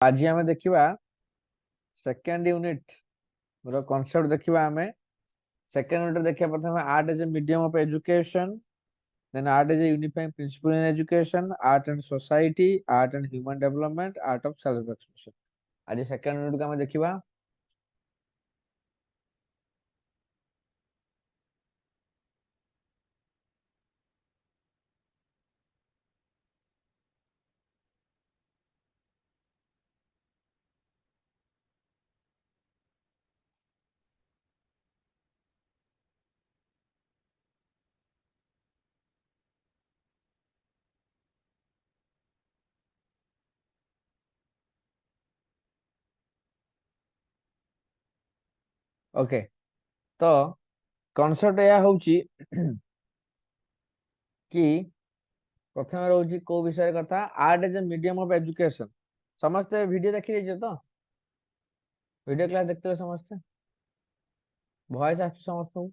आज आम देखा सेकेंड यूनिट रो कॉन्सेप्ट देखा आम सेकेंड यूनिट देखा प्रथम art as a medium of education then art as a unifying principle in education art and society art and human development art of self expression आज second unit को आम देखा okay तो concept यह हूँ कि प्रथम रोज को विषय कथा art as a medium of education समस्ते वीडियो देखी देछे तो वीडियो क्लास देखते हो समस्ते वॉइस आछ समस्त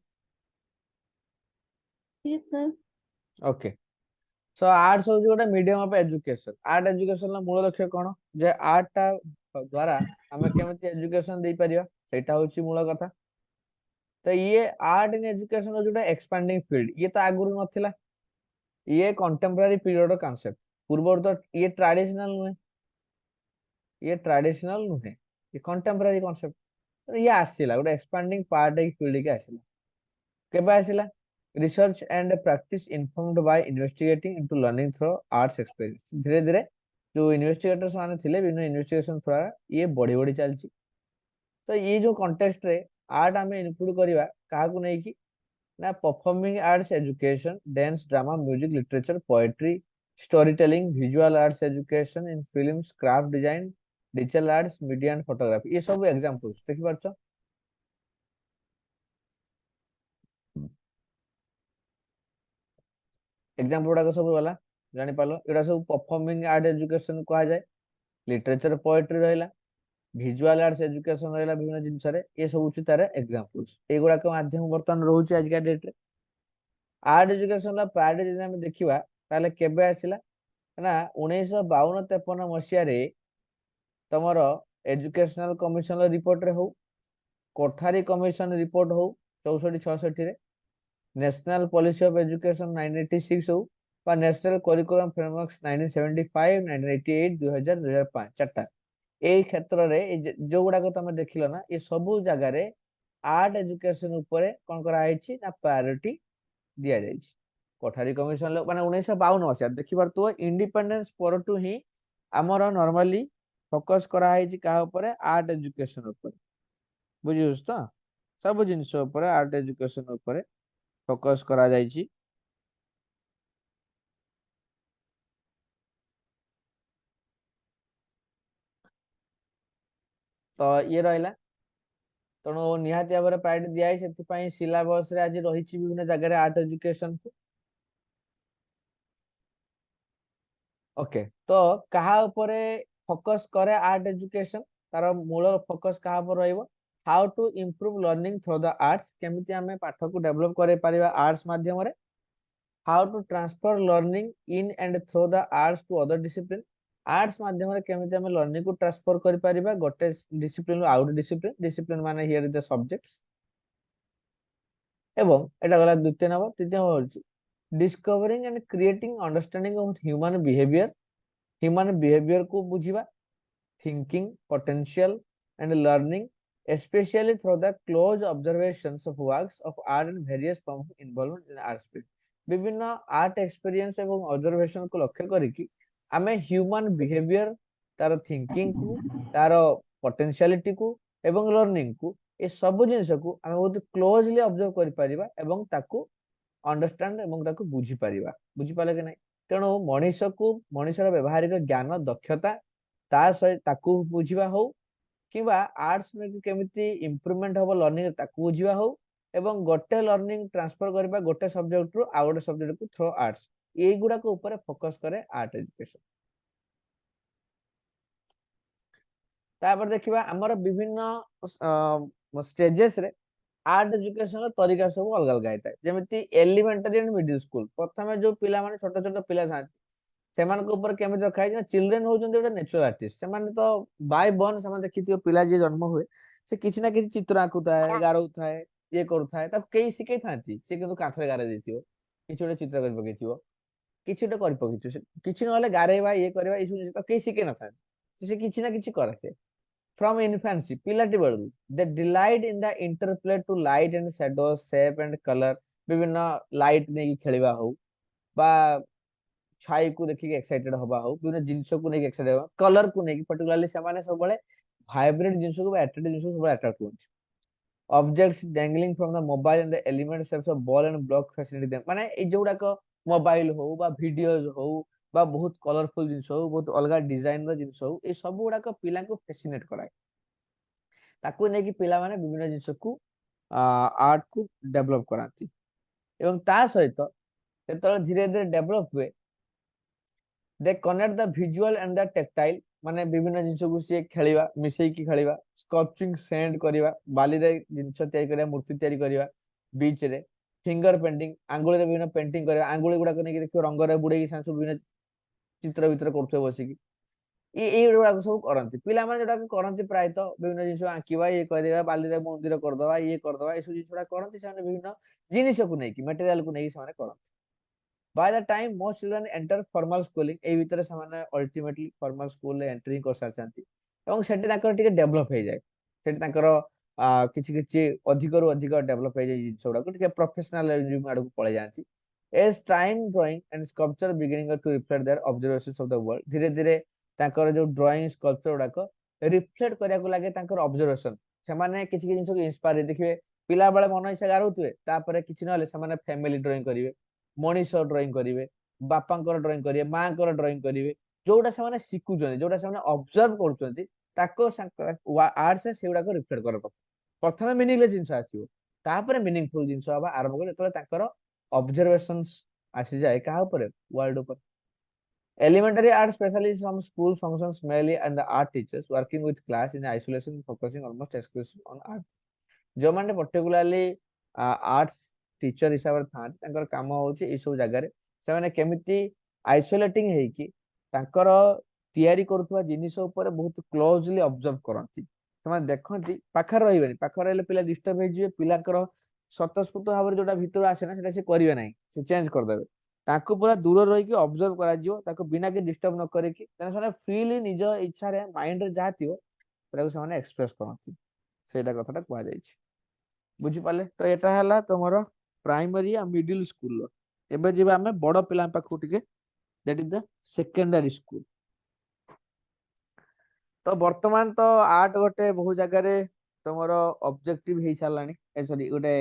Yes, sir. Okay so arts हूँ गोटे medium of education art education मूल लक्ष्य कौन जे आर्ट टा द्वारा आम केमी एजुकेशन दे पारिबा सेटा हूँ मूल कथा तो ये आर्ट इन एजुकेशन जो एक्सपांडिंग फील्ड ये तो आगुरी नथिला ये कंटेम्पररी पीरियड कॉन्सेप्ट पूर्व तो ये ट्रेडिशनल नुहे ये कंटेम्पररी कॉन्सेप्ट ये आसला गोटे एक्सपांडिंग पार्ट फील्ड के आसला केबे आसला research and practice informed by investigating into learning through arts experience धीरे धीरे जो इन्वेस्टिगेटर्स माने थिले विभिन्न इन्वेस्टिगेशन थ्रू ये बढ़ी बढ़ी चलची तो ये जो कॉन्टेक्स्ट रे आर्ट आमे इनक्लूड करबा काहा को नै कि ना performing arts education dance drama music literature poetry story telling visual arts education in films craft design digital arts media and photography ये सब एग्जांपल्स देखि परछो एग्जांपल गुड़ाक सब गला जानि पालो एडा सब परफॉर्मिंग आर्ट एजुकेशन कहा जाए लिटरेचर पोएट्री रहला विजुअल आर्ट्स एजुकेशन रहला विभिन्न जिनस रे ये सब उची तारे एग्जांपल्स ए गुड़ाक माध्यम वर्तमान रहउची आज का डेट रे आर्ट एजुकेशन ला प्रायोरिटी जदि हम देखिबा ताले केबे आसिला ना 1952-53 मसिया रे तमरो एजुकेशनल कमिशन रिपोर्ट रे हो कोठारी कमिशन रिपोर्ट हो 64-66 रे नेशनल पॉलिसी ऑफ एजुकेशन 1986 हो बा नेशनल करिकुलम फ्रेमवर्क्स 1975 1988 2000 2005 चारटा ए क्षेत्र रे जो गुडाक तमे देखिलो ना ये सब जगह रे आर्ट एजुकेशन ऊपर कोन करा आइछि ना प्रायोरिटी दिया जाइछि कोठारी कमिशन माने 1952 मसिया देखि परतो इंडिपेंडेंस पर टू ही हमर नॉर्मली फोकस करा आइछि का ऊपर आर्ट एजुकेशन ऊपर बुझिउस तो सब जिनिस ऊपर आर्ट एजुकेशन ऊपर फोकस करा जाइछि तो ये रहला तेणु निहाती भाव में प्रायोरिटी दिखाई से सिलेबस रे आज रही विभिन्न जगह आर्ट एजुकेशन को ओके तो कहा ऊपर फोकस करे आर्ट एजुकेशन तार मूल फोकस कहा पर रहइबो how to improve learning through the arts केमिति हमें पाठ को डेवलप करे परिबा आर्ट्स माध्यम रे how to transfer learning in and through the arts to other discipline arts माध्यम रे केमिति हमें लर्निंग को ट्रांसफर कर परिबा गोटे डिसिप्लिन आउट डिसिप्लिन डिसिप्लिन माने हियर द सब्जेक्ट्स एवं एटा गला द्वितीय नंबर तृतीय होची discovering and creating understanding of human behaviour को बुझिबा thinking potential and learning especially through the close observations of works of art and various forms of involvement in art spirit विभिन्न art experience एवं observation को लक्ष्य करिकी आमे human behaviour तार thinking को तार पोटेंशियलिटी को एवं लर्निंग को ए सब जिनिस को आमे बहुत क्लोजली ऑब्जर्व करि परिबा एवं ताको अंडरस्टैंड एवं ताको बुझी परिबा बुझी पाले कि नहीं तेणु मनीष को मनीषर व्यवहारिक ज्ञान दक्षता ता सहित ताको बुझिबा हो किबा आर्ट्स में केमिति इंप्रूवमेंट हबो लर्निंग ताको बुझिबा हो एवं गोटे लर्निंग ट्रांसफर करबा गोटे सब्जेक्ट रु आ गोटे सब्जेक्ट को थ्रू आर्ट्स ए गुडा को ऊपर फोकस करे आर्ट एजुकेशन तापर देखिबा हमर विभिन्न स्टेजेस रे आर्ट एजुकेशन रो तरीका सब अलग अलग आइता जेमिति एलिमेंटरी एंड मिडिल स्कूल प्रथमे जो पिला माने छोट छोट पिला था ସେମାନଙ୍କ ଉପରେ କେମିତି ରଖା ହେଇଛି ନା ଚିଲଡ୍ରେନ ହଉଛନ୍ତି ଗୋଟେ ନେଚୁରାଲ ଆର୍ଟିଷ୍ଟ। ସେମାନେ ତ ବାଇ ବର୍ନ ସେମାନେ ଦେଖିଥିବ ପିଲା ଯିଏ ଜନ୍ମ ହୁଏ ସେ କିଛି ନା କିଛି ଚିତ୍ର ଆଙ୍କୁଥାଏ, ଗାରଉଥାଏ, ଇଏ କରୁଥାଏ, ତାକୁ କେହି ଶିଖେଇଥାନ୍ତି, ସେ କିନ୍ତୁ କାନ୍ଥରେ ଗାରେଇ ଦେଇଥିବ, କିଛି ଗୋଟେ ଚିତ୍ର କରି ପକେଇଥିବ, କିଛି ଗୋଟେ କରି ପକେଇଥିବ, କିଛି ନହେଲେ ଗାରେଇବା ଇଏ କରିବା ଏଇ ସବୁ ଜିନିଷ କେହି ଶିଖେଇ ନଥାନ୍ତି, ସେ କିଛି ନା କିଛି କରେ। From infancy, ପିଲାଟି ବେଳରୁ they delight in the interplay to light and shadows, shape and color, ବିଭିନ୍ନ ଲାଇଟ ନେଇକି ଖେଳିବା ହଉ ବା ଛାଇକୁ ଦେଖିକି ଏକ୍ସାଇଟେଡ ହବା ହଉ, ବିଭିନ୍ନ ଜିନିଷକୁ ନେଇକି ଏକ୍ସାଇଟେଡ ହବା, କଲର କୁ ନେଇକି ପର୍ଟିକୁଲାରଲି ସେମାନେ ସବୁବେଳେ ଭାଇବ୍ରେଣ୍ଟ ଜିନିଷକୁ ବା ଆଟ୍ରାକ୍ଟିଭ ଜିନିଷକୁ ସବୁବେଳେ ଆଟ୍ରାକ୍ଟ ହୁଅନ୍ତି। Objects dangling from the mobile and the element shapes of ball and block fascinate them, ମାନେ ଏଇ ଯୋଉଗୁଡାକ ମୋବାଇଲ ହଉ ବା ଭିଡିଓଜ ହଉ ବା ବହୁତ କଲରଫୁଲ ଜିନିଷ ହଉ, ବହୁତ ଅଲଗା ଡିଜାଇନ ର ଜିନିଷ ହଉ, ଏଇ ସବୁ ଗୁଡାକ ପିଲାଙ୍କୁ ଫ୍ୟାସିନେଟ କରାଏ। ତାକୁ ନେଇକି ପିଲାମାନେ ବିଭିନ୍ନ ଜିନିଷକୁ ଆର୍ଟ କୁ ଡେଭଲପ କରାନ୍ତି। ଏବଂ ତା ସହିତ ଯେତେବେଳେ ଧୀରେ ଧୀରେ ଡେଭଲପ ହୁଏ, they connect the visual and the tactile, ମାନେ ବିଭିନ୍ନ ଜିନିଷକୁ ସିଏ ଖେଳିବା, ମିଶେଇକି ଖେଳିବା, ସ୍କଲ୍ପଚିଂ ସେଣ୍ଡ କରିବା, ବାଲିରେ ଜିନିଷ ତିଆରି କରିବା, ମୂର୍ତ୍ତି ତିଆରି କରିବା, ବିଚ୍ ରେ ଫିଙ୍ଗର ପେଣ୍ଟିଂ, ଆଙ୍ଗୁଳିରେ ବିଭିନ୍ନ ପେଣ୍ଟିଂ କରିବା, ଆଙ୍ଗୁଳି ଗୁଡାକ ନେଇକି ଦେଖିବ ରଙ୍ଗରେ ବୁଡେଇକି ସେମାନେ ସବୁ ବିଭିନ୍ନ ଚିତ୍ର ଭିତରେ କରୁଥିବେ ବସିକି, ଏଇଗୁଡାକ ସବୁ କରନ୍ତି ପିଲାମାନେ, ଯୋଉଟାକୁ କରନ୍ତି ପ୍ରାୟତଃ ବିଭିନ୍ନ ଜିନିଷ ଆଙ୍କିବା, ଇଏ କରିବା, ବାଲିରେ ମନ୍ଦିର କରିଦବା, ଇଏ କରିଦବା, ଏସବୁ ଜିନିଷ ଗୁଡା କରନ୍ତି ସେମାନେ ବିଭିନ୍ନ ଜିନିଷକୁ ନେଇକି, ମେଟେରିଆଲକୁ ନେଇକି ସେମାନେ କରନ୍ତି। By the time most children enter formal schooling, ଏଇ ଭିତରେ ସେମାନେ ultimately formal school ରେ ଏଣ୍ଟ୍ରି କରିସାରିଥାନ୍ତି ଏବଂ ସେଠି ତାଙ୍କର ଟିକେ ଡେଭଲପ ହେଇଯାଏ, ସେଠି ତାଙ୍କର କିଛି କିଛି ଅଧିକରୁ ଅଧିକ ଡେଭଲପ ହେଇଯାଏ ଜିନିଷ ଗୁଡାକୁ, ଟିକେ ପ୍ରଫେସନାଲ ଆଡକୁ ପଳେଇ ଯାଆନ୍ତି। As time drawing and sculpture beginning to reflect their observations of the world, ଧୀରେ ଧୀରେ ତାଙ୍କର ଯୋଉ ଡ୍ରଇଂ ସ୍କଲ୍ପଚର ଗୁଡାକ ରିଫ୍ଲେକ୍ଟ କରିବାକୁ ଲାଗେ ତାଙ୍କର ଅବଜରଭେସନ। ସେମାନେ କିଛି କିଛି ଜିନିଷକୁ ଇନ୍ସପାୟାର ଦେଖିବେ, ପିଲା ବେଳେ ମନ ଇଚ୍ଛା ଗାରଉଥିବେ, ତାପରେ କିଛି ନହେଲେ ସେମାନେ ଫ୍ୟାମିଲି ଡ୍ରଇଂ କରିବେ, ମଣିଷ ଡ୍ରଇଂ କରିବେ, ବାପାଙ୍କର ଡ୍ରଇଂ କରିବେ, ମାଙ୍କର ଡ୍ରଇଂ କରିବେ, ଯୋଉଟା ସେମାନେ ଶିଖୁଛନ୍ତି, ଯୋଉଟା ସେମାନେ ଅବଜର୍ଭ କରୁଛନ୍ତି, ତାକୁ ଆର୍ଟସ ସେଗୁଡାକ ରିଫ୍ଲେକ୍ଟ କରିବା। ପ୍ରଥମେ ମିନିଂଲେସ୍ ଜିନିଷ ଆସିବ, ତାପରେ ମିନିଂଫୁଲ ଜିନିଷ ହବା ଆରମ୍ଭ କରେ ଯେତେବେଳେ ତାଙ୍କର ଅବଜରଭେସନ୍ସ ଆସିଯାଏ କାହା ଉପରେ, ୱାର୍ଲଡ ଉପରେ। Elementary art specialists from school functions mainly and the art teachers working with class in isolation, focusing almost exclusively on art. ଯୋଉମାନେ ପର୍ଟିକୁଲାରଲି ଆର୍ଟସ ଟିଚର ହିସାବରେ ଥାନ୍ତି, ତାଙ୍କର କାମ ହଉଛି ଏଇ ସବୁ ଜାଗାରେ ସେମାନେ କେମିତି ଆଇସୋଲେଟିଂ ହେଇକି ତାଙ୍କର ତିଆରି କରୁଥିବା ଜିନିଷ ଉପରେ ବହୁତ କ୍ଲୋଜଲି ଅବଜର୍ଭ କରନ୍ତି। ସେମାନେ ଦେଖନ୍ତି, ପାଖରେ ରହିବେନି, ପାଖରେ ରହିଲେ ପିଲା ଡିଷ୍ଟର୍ବ ହେଇଯିବେ, ପିଲାଙ୍କର ସ୍ୱତଃସ୍ଫୂର୍ତ୍ତ ଭାବରେ ଯୋଉଟା ଭିତରୁ ଆସେ ନା ସେଟା ସେ କରିବେ ନାହିଁ, ସେ ଚେଞ୍ଜ କରିଦେବେ। ତାଙ୍କୁ ପୁରା ଦୂରରେ ରହିକି ଅବଜର୍ଭ କରାଯିବ, ତାକୁ ବିନା କିଛି ଡିଷ୍ଟର୍ବ ନ କରିକି, ତେଣୁ ସେମାନେ ଫ୍ରିଲି ନିଜ ଇଚ୍ଛାରେ ମାଇଣ୍ଡରେ ଯାହା ଥିବ ସେଟାକୁ ସେମାନେ ଏକ୍ସପ୍ରେସ କରନ୍ତି, ସେଇଟା କଥାଟା କୁହାଯାଇଛି। ବୁଝିପାରିଲେ? ତ ଏଟା ହେଲା ତମର ପ୍ରାଇମରୀ ଆଉ ମିଡିଲ ସ୍କୁଲ। ଏବେ ଯିବା ଆମେ ବଡ ପିଲାଙ୍କ ପାଖକୁ ଟିକେ, that is the secondary school. ତ ବର୍ତ୍ତମାନ ତ ଆର୍ଟ ଗୋଟେ ବହୁ ଜାଗାରେ ତମର ଅବଜେକ୍ଟିଭ ହେଇ ସାରିଲାଣି, ସରି ଗୋଟେ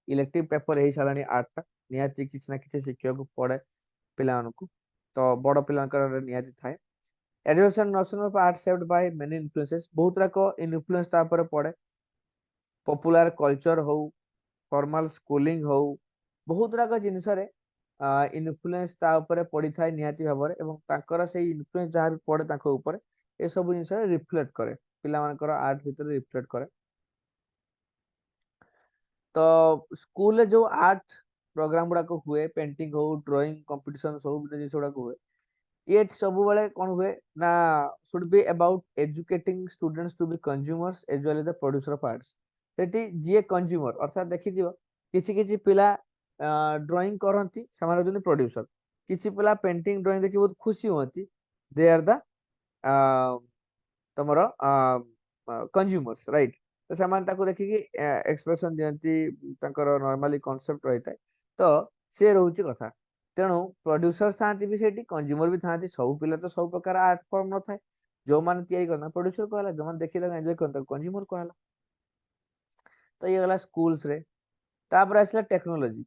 ଇଲେକ୍ଟିଭ ପେପର ହେଇ ସାରିଲାଣି ଆର୍ଟଟା, ନିହାତି କିଛି ନା କିଛି ଶିଖିବାକୁ ପଡେ ପିଲାମାନଙ୍କୁ, ତ ବଡ ପିଲାଙ୍କର ନିହାତି ଥାଏ। Education notion of art shaped by many influences, ବହୁତ ରାକ ଇନଫ୍ଲୁଏନ୍ସ ତା ଉପରେ ପଡେ, ପପୁଲାର କଲଚର ହଉ, ଫର୍ମାଲ ସ୍କୁଲିଂ ହଉ, ବହୁତ ରାକ ଜିନିଷରେ ଇନଫ୍ଲୁଏନ୍ସ ତା ଉପରେ ପଡିଥାଏ ନିହାତି ଭାବରେ, ଏବଂ ତାଙ୍କର ସେଇ ଇନଫ୍ଲୁଏନ୍ସ ଯାହା ବି ପଡେ ତାଙ୍କ ଉପରେ, ଏସବୁ ଜିନିଷରେ ରିଫ୍ଲେକ୍ଟ କରେ, ପିଲାମାନଙ୍କର ଆର୍ଟ ଭିତରେ ରିଫ୍ଲେକ୍ଟ କରେ। ତ ସ୍କୁଲରେ ଯୋଉ ଆର୍ଟ ପ୍ରୋଗ୍ରାମ ଗୁଡାକ ହୁଏ, ପେଣ୍ଟିଂ ହଉ, ଡ୍ରଇଂ କମ୍ପିଟିସନ ହଉ, ବିଭିନ୍ନ ଜିନିଷ ଗୁଡାକ ହୁଏ, ଇଏ ସବୁବେଳେ କଣ ହୁଏ ନା should be about educating students to be consumers as well as the producer of arts। ସେଠି ଯିଏ କନଜ୍ୟୁମର ଅର୍ଥାତ ଦେଖିଥିବ କିଛି କିଛି ପିଲା ଡ୍ରଇଂ କରନ୍ତି, ସେମାନେ ହଉଛନ୍ତି ପ୍ରଡ୍ୟୁସର, କିଛି ପିଲା ପେଣ୍ଟିଂ ଡ୍ରଇଂ ଦେଖି ବହୁତ ଖୁସି ହୁଅନ୍ତି, ଦେ ଆର ଦ ତମର କନଜ୍ୟୁମର୍ସ, ରାଇଟ? ତ ସେମାନେ ତାକୁ ଦେଖିକି ଏକ୍ସପ୍ରେସନ ଦିଅନ୍ତି, ତାଙ୍କର ନର୍ମାଲି କନସେପ୍ଟ ରହିଥାଏ, ତ ସେ ରହୁଛି କଥା। ତେଣୁ ପ୍ରଡ୍ୟୁସର ଥାନ୍ତି ବି ସେଠି, କନଜ୍ୟୁମର ବି ଥାନ୍ତି, ସବୁ ପିଲା ତ ସବୁ ପ୍ରକାର ଆର୍ଟ ଫର୍ମ ନଥାଏ, ଯୋଉମାନେ ତିଆରି କରନ୍ତି ପ୍ରଡ୍ୟୁସର କୁହାହେଲା, ଯୋଉମାନେ ଦେଖି ତାକୁ ଏନ୍ଜୟ କରନ୍ତି ତାକୁ କନଜ୍ୟୁମର କୁହାହେଲା। ତ ଇଏ ଗଲା ସ୍କୁଲସ ରେ। ତାପରେ ଆସିଲା ଟେକ୍ନୋଲୋଜି।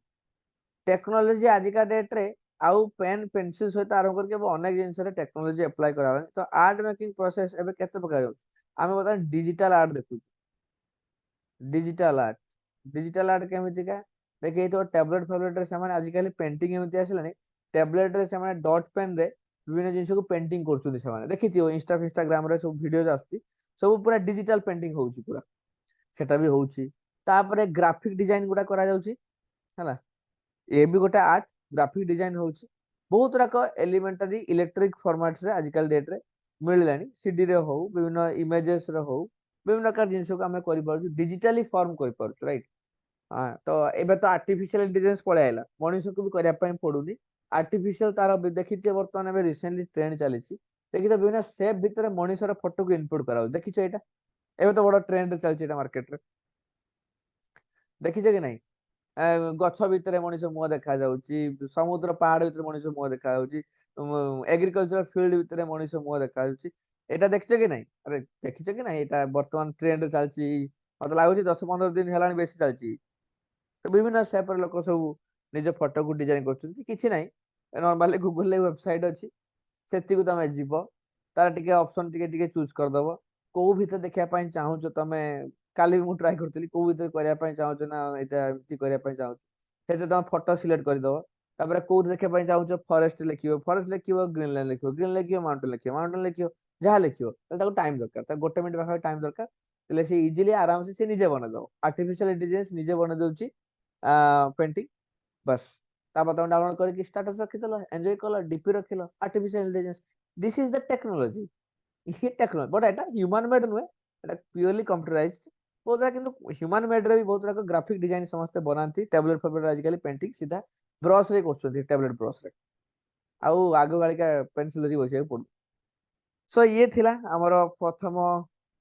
ଟେକ୍ନୋଲୋଜି ଆଜିକା ଡେଟ ରେ ଆଉ ପେନ୍ ପେନସିଲ ସହିତ ଆରମ୍ଭ କରିକି ଏବେ ଅନେକ ଜିନିଷରେ ଟେକ୍ନୋଲୋଜି ଆପ୍ଲାଏ କରାଗଲାଣି। ତ ଆର୍ଟ ମେକିଂ ପ୍ରୋସେସ ଏବେ କେତେ ପ୍ରକାର ଯାଉଛି, ଆମେ ବର୍ତ୍ତମାନ ଡିଜିଟାଲ ଆର୍ଟ ଦେଖୁଛୁ। ଡିଜିଟାଲ ଆର୍ଟ କେମିତିକା ଦେଖେଇଥିବ, ଟେବଲେଟ ଫେବଲେଟ ରେ ସେମାନେ ଆଜିକାଲି ପେଣ୍ଟିଂ ଏମିତି ଆସିଲାଣି, ଟେବଲେଟ ରେ ସେମାନେ ଡଟ ପେନ ରେ ବିଭିନ୍ନ ଜିନିଷକୁ ପେଣ୍ଟିଂ କରୁଛନ୍ତି, ସେମାନେ ଦେଖିଥିବ ଇନଷ୍ଟାଗ୍ରାମ ରେ ସବୁ ଭିଡିଓ ଆସୁଛି, ସବୁ ପୁରା ଡିଜିଟାଲ ପେଣ୍ଟିଂ ହଉଛି ପୁରା, ସେଟା ବି ହଉଛି। ତାପରେ ଗ୍ରାଫିକ ଡିଜାଇନ ଗୁଡା କରାଯାଉଛି ହେଲା, ଏ ବି ଗୋଟେ ଆର୍ଟ, ଗ୍ରାଫିକ ଡିଜାଇନ ହଉଛି। बहुत गुड़ाक एलिमेंटारी इलेक्ट्रिक फॉर्मेट्स रे आजिकल डेट रे मिललानी सीडी रे हो विभिन्न इमेजेस रे हो विभिन्न प्रकार जिनस को आम कर डिजिटाली फॉर्म कर राइट। हाँ तो एबे तो आर्टिफिशियल इंटेलिजेंस पळे आइला मनुष्य को भी करिया पई पडुनी आर्टिफिशियल तार देखिते वर्तमान एबे रिसेंटली ट्रेंड चलीची देखिते विभिन्न शेप भितर मनुष्यर फोटो को इनपुट कराउ देखिछ एटा एबे तो बड़ ट्रेंड चलची एटा मार्केट रे देखिछ कि नहीं गछ भितर मनुष्य मुह देखा जाउची समुद्र पहाड़ भितर मनुष्य मुह देखा जाउची एग्रीकल्चर फील्ड भितर मनुष्य मुह देखा जाउची एटा देखिछ कि नहीं अरे देखिछ कि नहीं एटा वर्तमान ट्रेंड चलची मते लागुची 10-15 दिन हेलानी बेसी चलची तो विभिन्न सेप लोक सब निज फोटो को डिजाइन कर किसी ना नॉर्मली गूगल वेबसाइट अच्छी से तुम जीव तार टे ऑप्शन टे चूज करदब कौ भीतर देखा चाहूच तुम काली भी ट्राए करी कौ भीतर करने चाहूच ना एमती करने चाहूच से तुम फोटो सिलेक्ट करदब तापर कौ देखा चाहूच फॉरेस्ट लिखो फॉरेस्ट लिखो ग्रीनलैंड लिखो ग्रीन लिखो माउंटेन लिखो जहाँ लिखो टाइम दरकार गोटे मिनट पाखे टाइम दरकार से इजिली आराम से निजे बनईद आर्टिफिशियल इंटेलिजेंस निजे बनई दौची पेंटिंग बस तापर तुम डाउनलोड करके स्टेटस रखिदेल एंजॉय कल डीपी रखिल artificial intelligence this is the technology ये टेक्नोलॉजी बट एटा ह्यूमन मेड नुहे एटा प्योरली कंप्यूटराइज्ड बहुत सारा किंतु ह्यूमन मेड रे भी बहुत तरह ग्राफिक डिजाइन समस्त बनाती टैबलेट फैबलेट आजिकल पेंटिंग सीधा ब्रश रे करछथि टैबलेट ब्रश रे आउ आगो गालिका पेंसिल धरी बसिया पड़ू सो ये थिला हमर प्रथम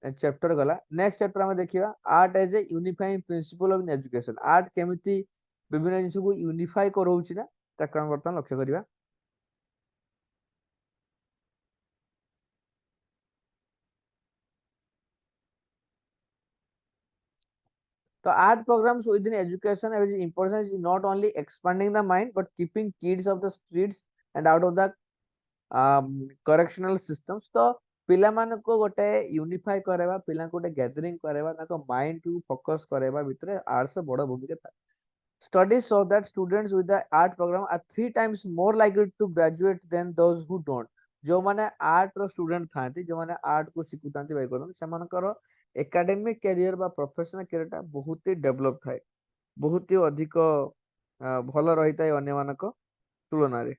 चैप्टर गला नेक्स्ट चैप्टर हम देखिबा art as a unifying principle of education art केमिति विभिन्न जिनिस को यूनिफाई करौछि ना ताकि हम वर्तमान लक्ष्य करिबा। तो art programs within education have its importance is not only expanding the mind but keeping kids of the streets and out of the correctional systems तो पिला मान को गोटे यूनिफाई करेबा पिला को गोटे गैदरिंग करेबा ताको माइंड को फोकस करेबा भितरे आर्ट्स बड़ भूमिका था। Studies show that students with the art program are 3 times more likely to graduate than those who don't. जो माने आर्ट रो स्टूडेंट थांती जो माने आर्ट को शिखुतांती भाई करन सेमानकर एकेडमिक कैरियर बा प्रोफेशनल कैरियर टा बहुत ही डेवलप थाए बहुत ही अधिक भल रही थाए अन्य मानक तुलना रे।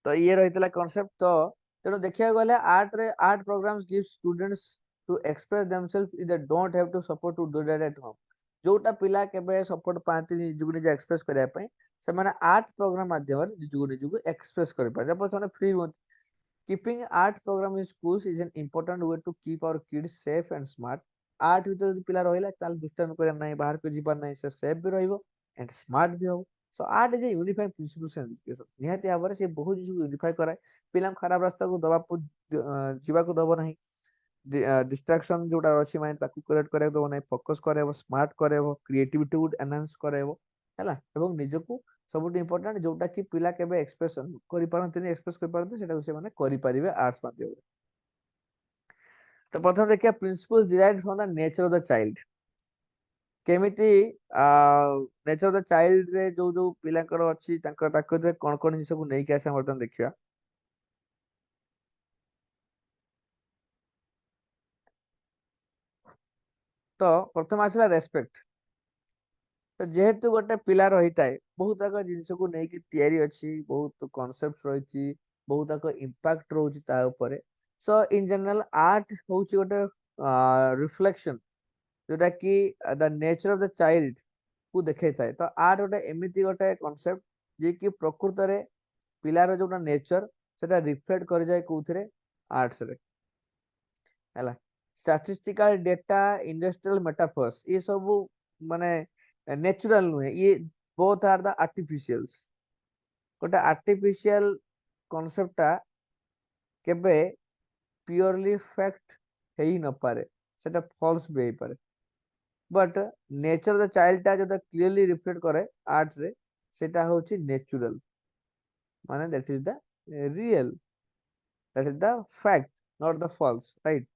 तो ये रही कॉन्सेप्ट तो तेणु देखा गले आर्ट रे art programs give students to express themselves is don't have to support to do that at home जोटा पिला केबे सपोर्ट पाती निजुग निज एक्सप्रेस करया पई से माने आर्ट प्रोग्राम माध्यम रे निजुग एक्सप्रेस कर पारे जब से फ्री हो keeping art program in schools is an important way to keep our kids safe and smart art भीतर पिला रहिला ताल दुष्टामी कर नाही बाहर को जीवन नाही से सेफ भी रहिबो एंड स्मार्ट भी हो so art is a unifying principle in education निहाती भाବରେ से बहुत चीज को यूनिफाई कराए पिला खराब रास्ता को दबा जीवा को दबो नाही डिस्ट्रैक्शन जोटा अछि माइंड ताकू करेक्ट करे दबो नाही फोकस करेबो स्मार्ट करेबो क्रिएटिविटी को एनहांस करेबो हैला एवं निजको सबुठ इंपोर्टेंट जोटा कि पिला केबे एक्सप्रेशन करि पारंतनी एक्सप्रेस करि पारंतनी सेटा से माने करि परिबे आर्ट्स माध्यम तो प्रथम देखिए principle derived from the nature of the child केमिति नेचर ऑफ द चाइल्ड रे जो जो पिलांकर अछि ताको कोन कोन जिंस को नै के आसे वर्तन देखिया तो प्रथम आसला रेस्पेक्ट तो जेहेतु गोटे पिला रही थाए बहुत तक जिनस को लेकिन तैयारी अच्छी बहुत कॉन्सेप्ट रही बहुत तक इम्पैक्ट रोची ता ऊपर सो इन जनरल आर्ट होची गोटे रिफ्लेक्शन जोटा कि the nature of the child को देखे थाए तो आर्ट गोटे एमिति गोटे कॉन्सेप्ट जे कि प्रकृत रे पिलार जोटा नेचर सेटा रिफ्लेक्ट कर जाए कोथरे आर्ट्स रे हैला स्टैटिस्टिकल डेटा इंडस्ट्रियल मेटाफर्स ये सब माने नेचुरल नुहे ये बोथ आर द आर्टिफिशियल्स गोटे आर्टिफिशियल कॉन्सेप्टा केबे प्योरली फैक्ट हेई न पारे सेटा फॉल्स भी हेई पारे बट नेचर द चाइल्ड टा जोटा क्लियरली रिफ्लेक्ट करे आर्ट्स रे सेटा होची नेचुरल माने that is the real that is the fact not the false right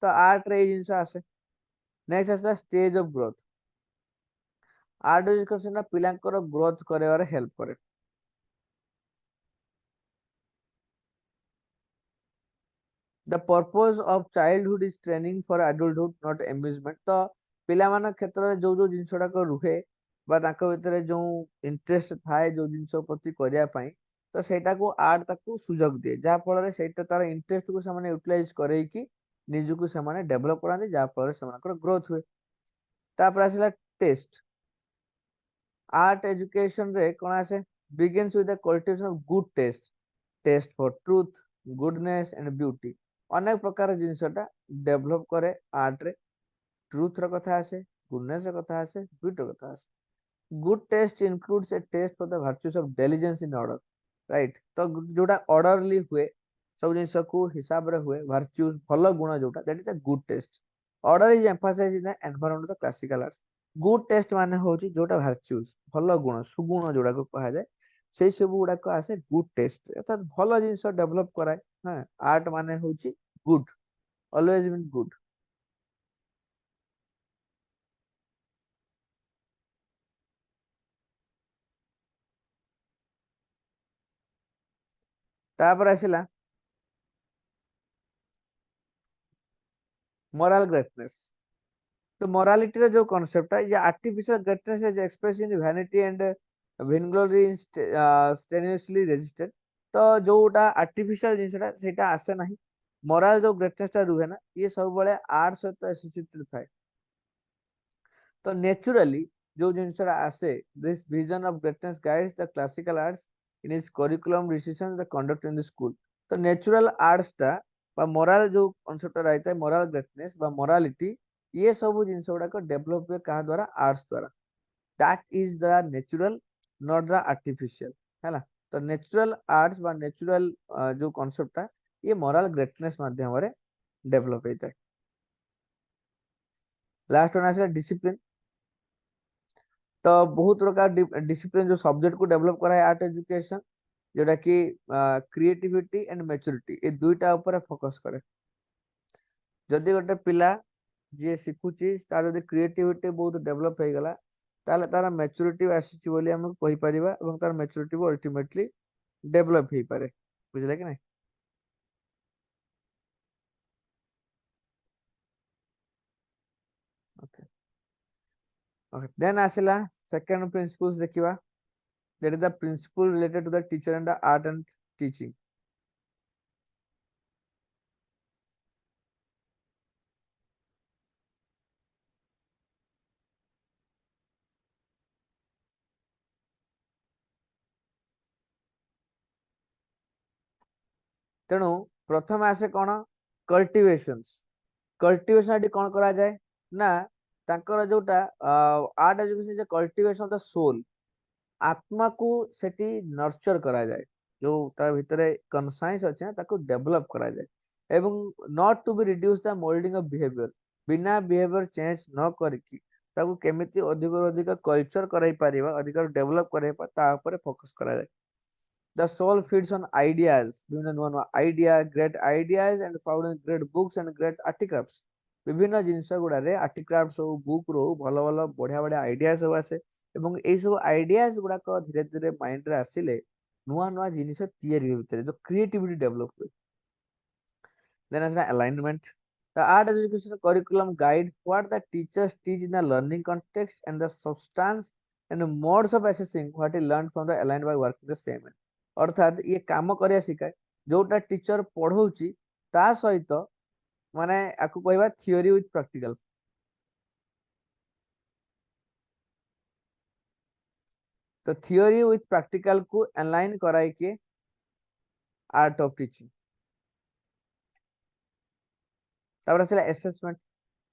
तो आर्ट रे जिंस आसे नेक्स्ट आसे stage of growth art education पिलांकर ग्रोथ करबारे हेल्प करे the purpose of childhood is training for adulthood not amusement. तो पिलामान क्षेत्र में जो जो जिनस गुड़ाक रुहे बा तांको भितर जो इंटरेस्ट थाए जो जिनस प्रति करिया पई तो सेटा को आर्ट ताको सुजोग दिए जहाँ फल सेटा तार इंटरेस्ट को से यूटिलाइज करैकी निजको से डेभलप कराते जहाँ फल से ग्रोथ हुए। तापर आसला टेस्ट। आर्ट एजुकेशन रे कौन आसे begins with the cultivation of good taste, taste for truth, goodness and beauty. अनेक प्रकार जिनसटा डेभलप करे आर्ट रे। ट्रूथ र कथा आसे, गुडनेस र कथा आसे, ब्यूटी र कथा आसे। Good taste includes a taste for the virtues of diligence in order, right. तो जोटा ऑर्डरली हुए सब जिनस को हिसाब रे हुए वर्च्यूज भलो गुण जोटा that is the good taste. Order is emphasized in the environment of the classical arts. Good taste माने होची जोटा वर्च्यूज भलो गुण सुगुण जोटा को कहा जाए से सब गुडा को आसे गुड टेस्ट अर्थात भलो जिनस डेभलप कराए। हां आर्ट माने होची गुड, ऑलवेज बीन गुड। तापर आसिला मोरल ग्रेटनेस। तो मोरालिटी रा जो कॉन्सेप्ट है ये artificial greatness is express in vanity and vainglory in strenuously resisted। तो जोटा आर्टिफिशियल जिनसटा सेटा आसे नाही। मोरल जो ग्रेटनेस टा रुहे ना ये सब बळे आर्ट सहित एसोसिएटेड थाए। तो नेचुरली जो जिनसटा आसे this vision of greatness guides the classical arts in is curriculum decision the conduct in the school. तो नेचुरल आर्ट्स टा बा मोरल जो कॉन्सेप्ट रहता है मोरल ग्रेटनेस बा मोरालिटी ये सब जिनस गुड़ाक डेभलप हुए क्या द्वारा आर्ट्स द्वारा। That is the natural not the artificial है। तो नेचुरल आर्ट्स बा नेचुरल जो कॉन्सेप्ट है ये मोरल ग्रेटनेस माध्यम रे डेभलप होता है। लास्ट वन आसे डिसिप्लिन। तो बहुत प्रकार डिसिप्लिन जो सब्जेक्ट को डेभलप कराए आर्ट एजुकेशन जोटा कि क्रिएटिविटी एंड मैच्योरिटी ये दुईटा ऊपर फोकस करे। जदि गोटे पिला जी शिखुची तार जदि क्रिएटिविटी बहुत डेभलप हो गला ताले तार मैच्योरिटी आसीची बोली हम कहि परिबा एवं तार मैच्योरिटी भी अल्टीमेटली डेभलप हो पारे। बुझले कि नहीं? ओके ओके देन आसिला सेकंड प्रिंसिपल्स देखिबा that is the principle related to the teacher and the art and teaching. तेणु प्रथम आसे कोन कल्टिवेशंस। कल्टिवेशन एटी कोन करा जाए ना तांकर जोटा आर्ट एजुकेशन जे कल्टिवेशन ऑफ द सोल आत्मा को सेटी नर्चर करा जाए जो ता भितरे कॉन्साइंस अछि ना ताको डेवलप करा जाए एवं not to be reduce the moulding of behaviour. बिना बिहेवियर चेंज न करकी ताको केमिति अधिक अधिक कल्चर कराई परिबा अधिक डेवलप कराई पा ता ऊपर फोकस करा जाए। The soul feeds on ideas, বিভিন্ন ନୂଆ ନୂଆ idea, great ideas and found in great books and great articrafts। ବିଭିନ୍ନ ଜିନିଷ ଗୁଡାରେ ଆର୍ଟିକ୍ରାଫ୍ଟ ହଉ ବୁକ୍ ରୁ ଭଲ ଭଲ ବଢିଆ ବଢିଆ ଆଇଡିଆ ସବୁ ଆସେ ଏବଂ ଏଇ ସବୁ ଆଇଡିଆସ ଗୁଡାକ ଧୀରେ ଧୀରେ ମାଇଣ୍ଡ ରେ ଆସିଲେ ନୂଆ ନୂଆ ଜିନିଷ ତିଆରି ହୁଏ ଭିତରେ ଯୋଉ କ୍ରିଏଟିଭିଟି ଡେଭଲପ ହୁଏ। Then as an alignment, the art education curriculum guide what the teachers teach in the learning context and the substance and the modes of assessing what is learned from the aligned by working the same। अर्थात ये काम करिया शिखाए जोटा teacher पढ़ौची ता सहित माने आकु कहबा theory with practical. तो थियोरी विथ प्रैक्टिकल को अलाइन कराई के आर्ट ऑफ टीचिंग। तापर आसला असेसमेंट।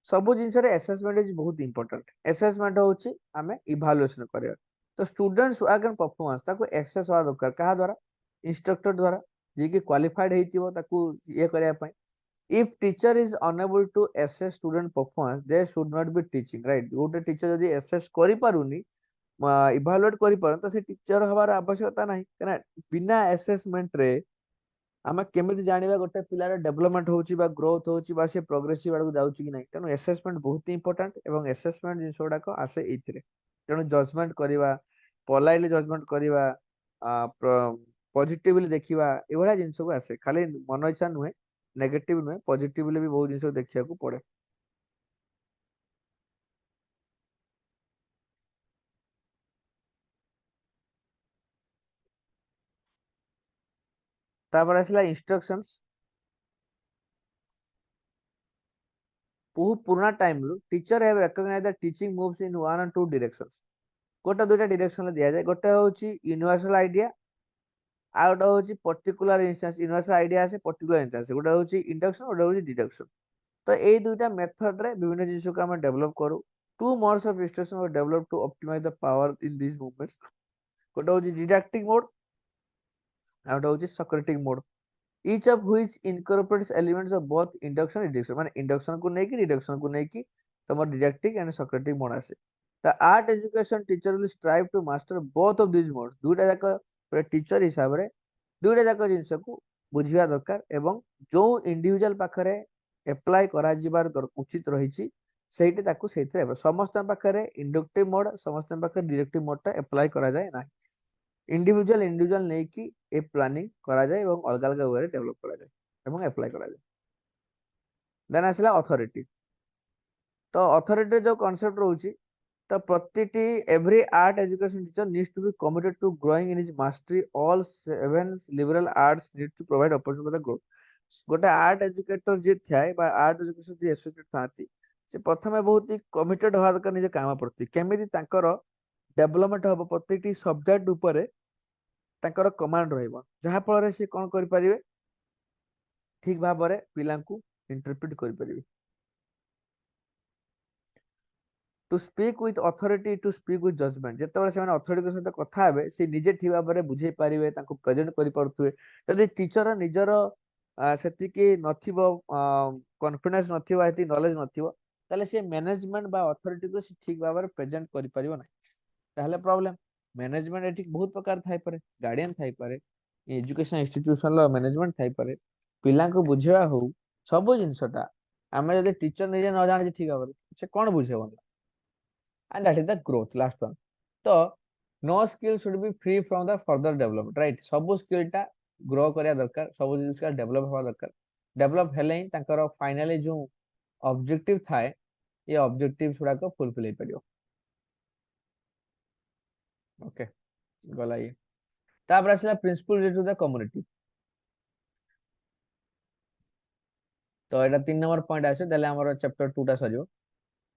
सब जिनस असेसमेंट इज बहुत इंपोर्टेंट। असेसमेंट होची हमें इवैल्यूएशन करिया। तो स्टूडेंट्स वर्क एंड परफॉर्मेंस ताको एक्सेस होआ दरकार कहा द्वारा इंस्ट्रक्टर द्वारा जे कि क्वालिफाइड हेतिबो ताको ये करिया पई। If teacher is unable to assess student performance they should not be teaching, right. गोटे टीचर जदी असेस करि पारुनी इवैल्यूएट करि पारन त से टीचर हबार आवश्यकता नाही कना बिना असेसमेंट रे आमे केमिति जानिबा गोटे पिलार डेवलपमेंट होउची बा ग्रोथ होउची बा से प्रोग्रेसिव आडू जाउची कि नाही। तेणु असेसमेंट बहुत इंपोर्टेंट एवं असेसमेंट जिनस गुडाक आसे एथिरे। तेणु जजमेंट करिवा पोलाइटली जजमेंट करिवा पॉजिटिवली देखिवा एभळा जिनस को आसे खाली मन इच्छा नुहे नेगेटिव नुहे पॉजिटिवली भी बहुत जिन देखा पड़े। तापर आसला इंस्ट्रक्शंस। बहुत पुराना टाइम रू teacher have recognised the teaching moves in one or two directions. गोटे दुटा डायरेक्शन दिया जाए, गोटे होची यूनिवर्सल आइडिया, आ गोटे होची पर्टिकुलर इंस्टेंस। यूनिवर्सल आइडिया आसे पर्टिकुलर इंस्टेंस, गोटे होची इंडक्शन, गोटे होची डिडक्शन। तो ए दुटा मेथड रे विभिन्न जिनिस को हम डेवलप करू। Two modes of instruction were develop to optimise the power in this movements. गोटे होची डिडक्टिंग मोड, आ गोटे होची Socratic mode. each of which incorporates elements of both induction and reduction, माने induction को नहीं कि reduction को नहीं कि तमर didactic and socratic mode आसे। The art education teacher will strive to master both of these modes। दुटा जाक पूरा टीचर हिसाब रे दुटा जाक जिंस को बुझिया दरकार एवं जो इंडिविजुअल पाखरे अप्लाई करा जिबार उचित रहिछि सेठी ताकू सेथरे समस्त पाखरे इंडक्टिव मोड, समस्त पाखरे डिडक्टिव मोड ता अप्लाई करा जाय ना। इंडिविजुअल इंडिविजुअल नहीं कि ए प्लानिंग करा जाए एवं अलग अलग वे डेवलप करा जाए एवं अप्लाई करा जाए। देन आसला अथॉरिटी। तो अथॉरिटी जो कांसेप्ट रहउची, तो प्रतिटी every art education teacher needs to be committed to growing in his mastery all seven liberal arts need to provide opportunity for the growth. गोटे आर्ट एजुकेटर जे थाए बा आर्ट एजुकेशन जे associate थाती से प्रथमे बहुत ही कमिटेड होवा दरकार निज काम प्रति, केमिति तांकर डेवलपमेंट हो प्रतिटी सब्जेक्ट ऊपर तांकर कमांड रहइबो, जहा फल रे से कोन करि परिबे ठीक भाव रे पिलांकु इंटरप्रेट करि परिबे। To speak with authority to speak with judgment, जेतेबेले से माने अथॉरिटी के सहित कथा हेबे से निजे ठीक भाव रे बुझेई परिबे, तांको प्रेजेंट करि पड़थुए। यदि टीचर निजर सेति के नथिबो कॉन्फिडेंस नथिबो हेति नॉलेज नथिबो ताले से मैनेजमेंट बा अथॉरिटी को से ठीक भाव रे प्रेजेंट करि परिबो नै, ताहले प्रॉब्लम। मैनेजमेंट एठी बहुत प्रकार थाई पारे, गार्डियन थाई पारे, एजुकेशन इंस्टीट्यूशन लो मैनेजमेंट थाई पारे, पिला को बुझेवा हो सब जिनसटा आमे जदि टीचर निजे न जानि ठीक भाव रे से कोन बुझेबो। and that is the growth last one। तो no skill should be free from the further development, right? सब स्किल टा ग्रो करिया दरकार, सब जिनिस का डेवलप हवा दरकार। डेवलप हेले ही तांकर फाइनली जो ऑब्जेक्टिव थाए ये ऑब्जेक्टिव छुड़ा को फुलफिल हो परियो। ओके गला ये तापर आसला principle related to the community. तो एटा 3 नंबर पॉइंट आसे देले हमर चैप्टर 2 टा सरियो।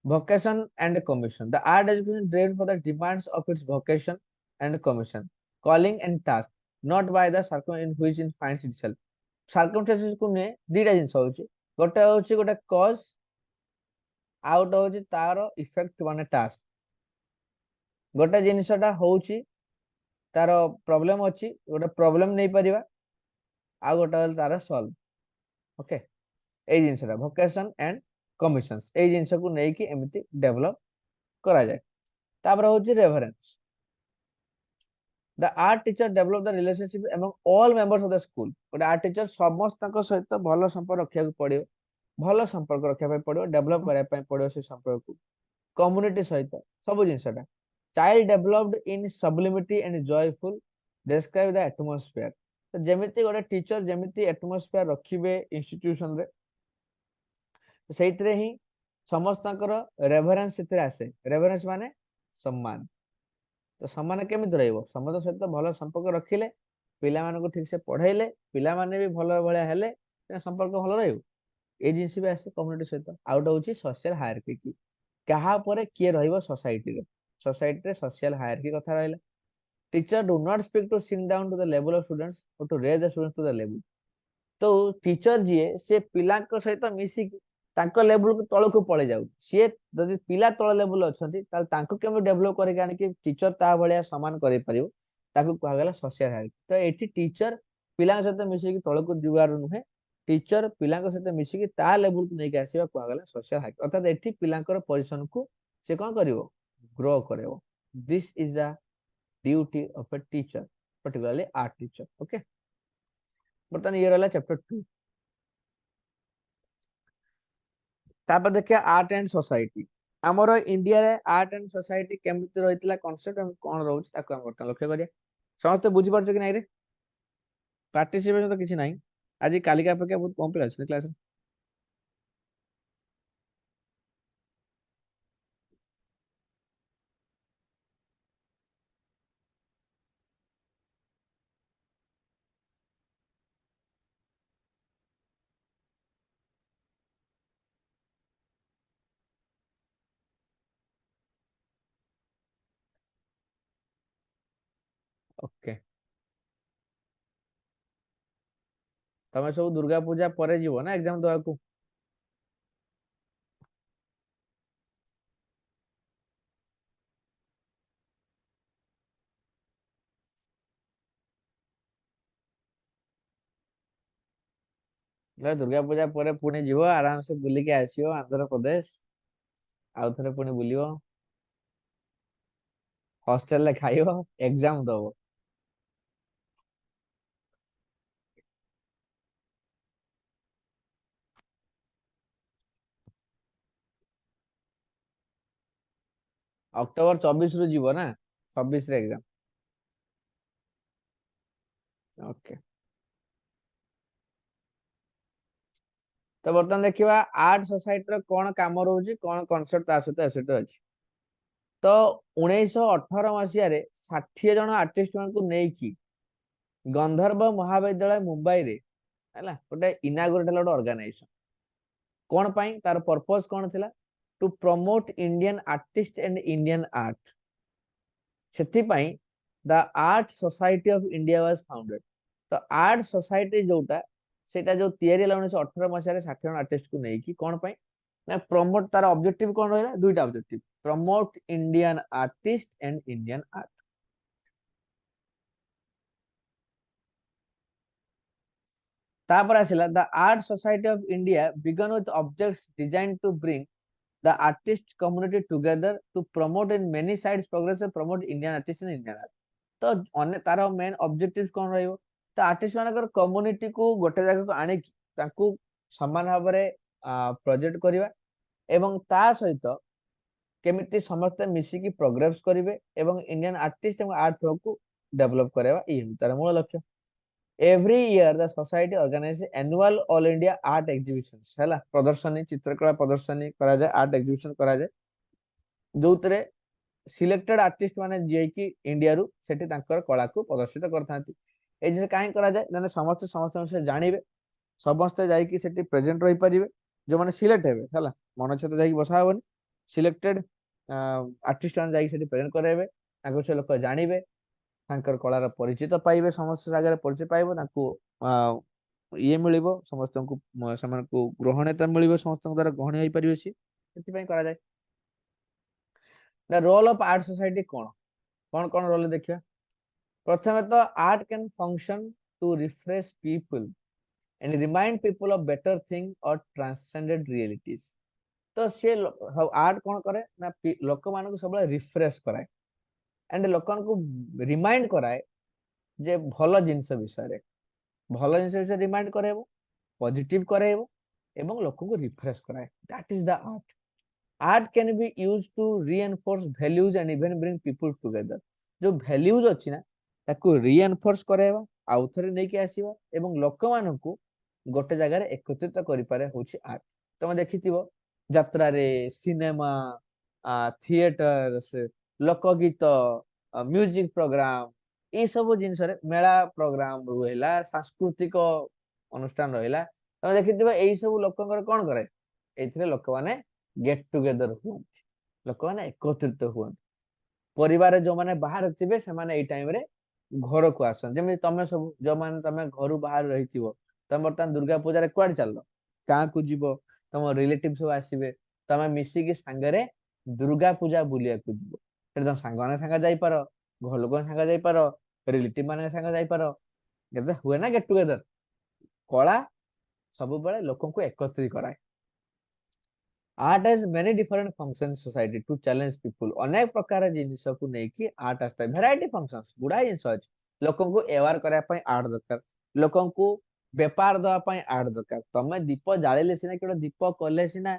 Vocation and commission, the art education is driven for the demands of its vocation and commission, calling and task, not by the circumstance in which it finds itself। circumstances को ने दीटा जिंस होची, गोटे होची गोटे कॉज, आउट होची तारो effect माने task. गोटे जिनिसटा होची तारो प्रॉब्लम अछि, गोटे प्रॉब्लम नै परिबा आ गोटे होल तारो सॉल्व। ओके ए जिनिसटा vocation and commissions ए जिनिस को नै कि एमिति डेवलप करा जाए। तापर होची reference, the art teacher develop the relationship among all members of the school. गोटे आर्ट टीचर समस्त सहित भल संपर्क रखा पड़ो, भल संपर्क रखा पड़ो, डेवलप करने पड़ो से संपर्क को कम्युनिटी सहित सब जिनसटा। Child developed in sublimity and joyful describe the atmosphere. तो जेमिति गोटे टीचर जेमिति एटमॉस्फेयर रखिबे इंस्टीट्यूशन रे सेइतरे ही समस्तकर रेफरेंस सेतरे आसे। रेफरेंस माने सम्मान। तो सम्मान केमिति रहइबो, समस्त सहित भल संपर्क रखिले, पिला माने को ठीक से पढ़ाइले, पिला माने भी भल भलिया हेले संपर्क भल रहइबो। ए जिंस भी आसे कम्युनिटी सहित। आउट होची सोशल हायरार्की की कहा परे किए रहइबो सोसाइटी रे, सोसाइटी रे सोशल हायरार्की कथा रहइला। Teacher do not speak to sink down to the level of students or to raise the students to the level. तो टीचर जी से पिला सहित मिसिक तांको लेवल को तळ को पळे जाउ, सी जदि पिला तळ लेवल अछंती ताल तांको केम डेवलप करे गानी कि टीचर ता भलिया समान करे परियो, ताको कहा गेला सोशल हायरार्की। तो एठी टीचर पिला सहित मिसिक तळ को जुगार नुहे, टीचर पिला सहित मिसिक ता लेवल को नै के आसीबा कहा गेला सोशल हायरार्की। अर्थात एठी पिलांकर पोजीशन को से कोन करिवो ग्रो करेवो। This is the duty of a teacher, particularly art teacher. Okay बर्तमान ये रहला चैप्टर 2। तापर देखिए आर्ट एंड सोसाइटी। हमर इंडिया रे आर्ट एंड सोसाइटी केमिति रहितला कांसेप्ट हम कोन रहउछ ताको हम बर्तमान लक्ष्य करिया। समस्त बुझी परछ कि नै रे? पार्टिसिपेशन तो किछि नै। ଆଜି କାଲିକା ଅପେକ୍ଷା ବହୁତ କମ ପିଲା ଅଛନ୍ତି କ୍ଲାସରେ। ଓକେ। ତମେ ସବୁ ଦୁର୍ଗା ପୂଜା ପରେ ଯିବ ନା ଏକ୍ଜାମ ଦବାକୁ? ଦୁର୍ଗା ପୂଜା ପରେ ପୁଣି ଯିବ ଆରାମସେ ବୁଲିକି ଆସିବ ଆନ୍ଧ୍ରପ୍ରଦେଶ। ଆଉ ଥରେ ପୁଣି ବୁଲିବ, ହଷ୍ଟେଲରେ ଖାଇବ, ଏକ୍ଜାମ ଦବ। ଅକ୍ଟୋବର 24 ରୁ ଯିବ ନା? 26 ରେ ଏକ୍ଜାମ। ଓକେ। ତ ବର୍ତ୍ତମାନ ଦେଖିବା ଆର୍ଟ ସୋସାଇଟିର କଣ କାମ ରହୁଛି, କଣ କନସେପ୍ଟ ତା ସହିତ ଆସୋସିଏଟ ଅଛି। ତ 1918 ମସିହାରେ 60 ଜଣ ଆର୍ଟିଷ୍ଟ ମାନଙ୍କୁ ନେଇକି ଗନ୍ଧର୍ବ ମହାବିଦ୍ୟାଳୟ ମୁମ୍ବାଇରେ ହେଲା ଗୋଟେ ଇନାଗୁରେଟ ହେଲା ଗୋଟେ ଅର୍ଗାନାଇଜେସନ। କଣ ପାଇଁ, ତାର ପର୍ପସ କଣ ଥିଲା? To promote Indian artist and Indian art. ସେଥିପାଇଁ the art society of India was founded. ତ ଆର୍ଟ ସୋସାଇଟି ଯୋଉଟା ସେଇଟା ଯୋଉ ତିଆରି ହେଲା 1918 ମସିହାରେ 60 ଜଣ ଆର୍ଟିଷ୍ଟକୁ ନେଇକି, କଣ ପାଇଁ ନା ପ୍ରମୋଟ, ତାର ଅବଜେକ୍ଟିଭ କଣ ରହିଲା? ଦୁଇଟା objective, promote Indian artist and Indian art. ତାପରେ ଆସିଲା the art society of India begin with objects design to bring the artist community together to promote in many sides progress and promote Indian artists in Indian art। ତ ତାର main objective କଣ ରହିବ? ତ artist ମାନଙ୍କର community କୁ ଗୋଟେ ଜାଗାକୁ ଆଣିକି ତାଙ୍କୁ ସମାନ ଭାବରେ ପ୍ରୋଜେକ୍ଟ କରିବା ଏବଂ ତା ସହିତ କେମିତି ସମସ୍ତେ ମିଶିକି ପ୍ରୋଗ୍ରେସ କରିବେ ଏବଂ ଇଣ୍ଡିଆନ ଆର୍ଟିଷ୍ଟ ଏବଂ ଆର୍ଟ ଫର୍ମକୁ ଡେଭଲପ କରାଇବା, ଇଏ ତାର ମୂଳ ଲକ୍ଷ୍ୟ। Every year the society organizes annual all India art exhibitions ହେଲା, ପ୍ରଦର୍ଶନୀ, ଚିତ୍ରକଳା ପ୍ରଦର୍ଶନୀ କରାଯାଏ, ଆର୍ଟ ଏକ୍ସିବିସନ କରାଯାଏ, ଯୋଉଥିରେ ସିଲେକ୍ଟେଡ ଆର୍ଟିଷ୍ଟ ମାନେ ଯାଇକି ଇଣ୍ଡିଆରୁ ସେଠି ତାଙ୍କର କଳାକୁ ପ୍ରଦର୍ଶିତ କରିଥାନ୍ତି। এই ଜିନିଷ କାହିଁ କରାଯାଏ? ମାନେ ସମସ୍ତେ ସମସ୍ତଙ୍କ ବିଷୟରେ ଜାଣିବେ, ସମସ୍ତେ ଯାଇକି ସେଠି ପ୍ରେଜେଣ୍ଟ ରହିପାରିବେ। ଯୋଉମାନେ ସିଲେକ୍ଟ ହେବେ ହେଲା, ମନ ଇଚ୍ଛା ତ ଯାଇକି ବସା ହବନି, ସିଲେକ୍ଟେଡ ଆର୍ଟିଷ୍ଟ ମାନେ ଯାଇକି ସେଠି ପ୍ରେଜେଣ୍ଟ କରାଇବେ, ତାଙ୍କ ବିଷୟରେ ଲୋକ ଜାଣିବେ, ତାଙ୍କର କଳାର ପରିଚିତ ପାଇବେ, ସମସ୍ତ ଜାଗାରେ ପରିଚୟ ପାଇବ, ତାଙ୍କୁ ଇଏ ମିଳିବ, ସମସ୍ତଙ୍କୁ ସେମାନଙ୍କୁ ଗ୍ରହଣୀୟତା ମିଳିବ, ସମସ୍ତଙ୍କ ଦ୍ୱାରା ଗ୍ରହଣୀୟ ହେଇପାରିବେ ସିଏ, ସେଥିପାଇଁ କରାଯାଏ। The role of art society କଣ କଣ କଣ ରୋଲ ଦେଖିବା। ପ୍ରଥମେ ତ art can function to refresh people and remind people of better thing or transcended realities। ତ ସେ ଆର୍ଟ କଣ କରେ ନା ଲୋକମାନଙ୍କୁ ସବୁବେଳେ ରିଫ୍ରେଶ କରାଏ ଏଣ୍ଡ ଲୋକମାନଙ୍କୁ ରିମାଇଣ୍ଡ କରାଏ ଯେ ଭଲ ଜିନିଷ ବିଷୟରେ, ଭଲ ଜିନିଷ ବିଷୟରେ ରିମାଇଣ୍ଡ କରାଇବ, ପଜିଟିଭ କରାଇବ ଏବଂ ଲୋକଙ୍କୁ ରିଫ୍ରେଶ କରାଏ। That is the art. Art can be use to reinforce values and even bring people together. ଯୋଉ ଭ୍ୟାଲ୍ୟୁଜ ଅଛି ନା, ତାକୁ ରିଏନଫୋର୍ସ କରାଇବା, ଆଉ ଥରେ ନେଇକି ଆସିବା ଏବଂ ଲୋକମାନଙ୍କୁ ଗୋଟେ ଜାଗାରେ ଏକତ୍ରିତ କରିପାରେ ହଉଛି ଆର୍ଟ। ତମେ ଦେଖିଥିବ ଯାତ୍ରାରେ, ସିନେମା, ଥିଏଟର, ଲୋକ ଗୀତ, ମ୍ୟୁଜିକ ପ୍ରୋଗ୍ରାମ, ଏଇ ସବୁ ଜିନିଷରେ ମେଳା ପ୍ରୋଗ୍ରାମ ରହିଲା, ସାଂସ୍କୃତିକ ଅନୁଷ୍ଠାନ ରହିଲା, ତମେ ଦେଖିଥିବ ଏଇ ସବୁ ଲୋକଙ୍କର କଣ କରେ, ଏଇଥିରେ ଲୋକମାନେ ଗେଟ୍ ଟୁଗେଦର ହୁଅନ୍ତି, ଲୋକମାନେ ଏକତ୍ରିତ ହୁଅନ୍ତି। ପରିବାରରେ ଯୋଉମାନେ ବାହାରେ ଥିବେ ସେମାନେ ଏଇ ଟାଇମ ରେ ଘରକୁ ଆସନ୍ତି। ଯେମିତି ତମେ ସବୁ ଯୋଉମାନେ ତମେ ଘରୁ ବାହାରେ ରହିଥିବ, ତମେ ବର୍ତ୍ତମାନ ଦୁର୍ଗା ପୂଜାରେ କୁଆଡେ ଚାଲ, ଗାଁକୁ ଯିବ, ତମ ରିଲେଟିଭ ସବୁ ଆସିବେ, ତମେ ମିଶିକି ସାଙ୍ଗରେ ଦୁର୍ଗା ପୂଜା ବୁଲିବାକୁ ଯିବ। ସେଠି ତମ ସାଙ୍ଗମାନଙ୍କ ସାଙ୍ଗେ ଯାଇପାର, ଘର ଲୋକଙ୍କ ସାଙ୍ଗେ ଯାଇପାର, ରିଲେଟିଭ ମାନଙ୍କ ସାଙ୍ଗେ ଯାଇପାର, କେତେ ହୁଏ ନା ଗେଟ୍ ଟୁଗେଦର। କଳା ସବୁବେଳେ ଲୋକଙ୍କୁ ଏକତ୍ରିତ କରାଏ। Art has many different function society to challenge people. ଅନେକ ପ୍ରକାର ଜିନିଷକୁ ନେଇକି ଆର୍ଟ ଆସିଥାଏ, ଭେରାଇଟି ଫଙ୍କସନ୍ସ, ଗୁଡାଏ ଜିନିଷ ଅଛି। ଲୋକଙ୍କୁ ଏୱାର କରିବା ପାଇଁ ଆର୍ଟ ଦରକାର, ଲୋକଙ୍କୁ ବେପାର ଦବା ପାଇଁ ଆର୍ଟ ଦରକାର। ତମେ ଦୀପ ଜାଳିଲେ ସିନା, କେବଳ ଦୀପ କଲେ ସିନା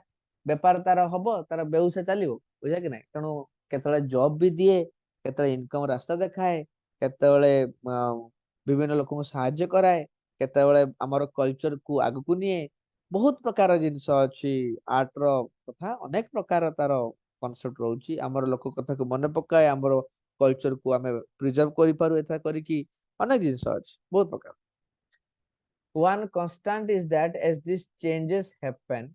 ବେପାର ତାର ହବ, ତାର ବ୍ୟବସାୟ ଚାଲିବ, ବୁଝା କି ନାହିଁ? ତେଣୁ କେତେବେଳେ ଜବ ବି ଦିଏ, କେତେବେଳେ ଇନକମ ରାସ୍ତା ଦେଖାଏ, କେତେବେଳେ ବିଭିନ୍ନ ଲୋକଙ୍କୁ ସାହାଯ୍ୟ କରାଏ। केतेबेले हमर कल्चर को आगु को निए बहुत प्रकार जिनस अछि आर्ट रो कथा अनेक प्रकार तार कॉन्सेप्ट रहउची हमर लोक कथा को मन पकाए हमर कल्चर को हमें प्रिजर्व करि पारु एथा करी कि अनेक जिनस अछि बहुत प्रकार one constant is that as these changes happen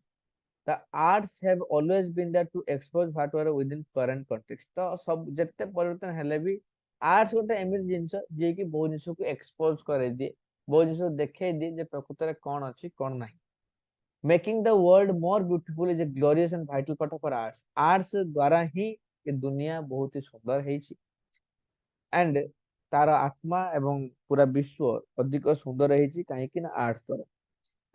the arts have always been there to expose whatever within current context तो सब जत्ते परिवर्तन हेले भी आर्ट्स गोटे एमिति जिंस जे कि बहुत जिंस को एक्सपोज करे दिए बहुत जिंस देखे दिए जे प्रकृति रे कोन अछि कोन नाही making the world more beautiful is a glorious and vital part of arts arts द्वारा ही ये दुनिया बहुत ही सुंदर हेछि एंड तार आत्मा एवं पूरा विश्व अधिक सुंदर हेछि काहे कि ना आर्ट्स द्वारा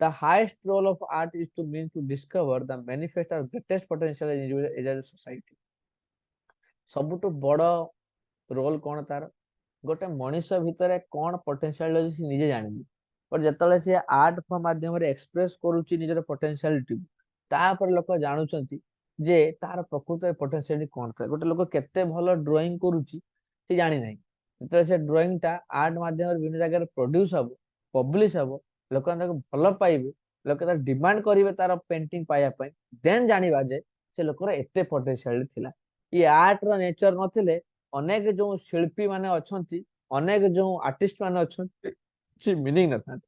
the highest role of art is to mean to discover the manifest or greatest potential in individual as a society ସବୁଠୁ ବଡ ରୋଲ କଣ ତାର ଗୋଟେ ମଣିଷ ଭିତରେ କଣ ପୋଟେନସିଆଲ ଅଛି ସେ ନିଜେ ଜାଣିବି पर ଯେତେବେଳେ ସେ ଆର୍ଟ ଫର୍ମ ମାଧ୍ୟମରେ ଏକ୍ସପ୍ରେସ କରୁଛି ନିଜର ପୋଟେନସିଆଲିଟି ତାପରେ ଲୋକ ଜାଣୁଛନ୍ତି ଯେ ତାର ପ୍ରକୃତରେ ପୋଟେନସିଆଲିଟି କଣ ଥାଏ ଗୋଟେ ଲୋକ କେତେ ଭଲ ଡ୍ରଇଂ କରୁଛି ସେ ଜାଣି ନାହିଁ ଯେତେବେଳେ ସେ ଡ୍ରଇଂ ଟା ଆର୍ଟ ମାଧ୍ୟମରେ ବିଭିନ୍ନ ଜାଗାରେ ପ୍ରଡ୍ୟୁସ ହବ ପବ୍ଲିଶ ହବ ଲୋକମାନେ ତାକୁ ଭଲ ପାଇବେ ଲୋକ ତାର ଡିମାଣ୍ଡ କରିବେ ତାର ପେଣ୍ଟିଂ ପାଇବା ପାଇଁ ଦେନ୍ ଜାଣିବା ଯେ ସେ ଲୋକର ଏତେ ପୋଟେନସିଆଲିଟି ଥିଲା ଇ ଆର୍ଟ ର ନେଚର ନଥିଲେ ଅନେକ ଯୋଉ ଶିଳ୍ପୀ ମାନେ ଅଛନ୍ତି ଅନେକ ଯୋଉ ଆର୍ଟିଷ୍ଟ ମାନେ ଅଛନ୍ତି କିଛି ମିନିଂ ନଥାନ୍ତା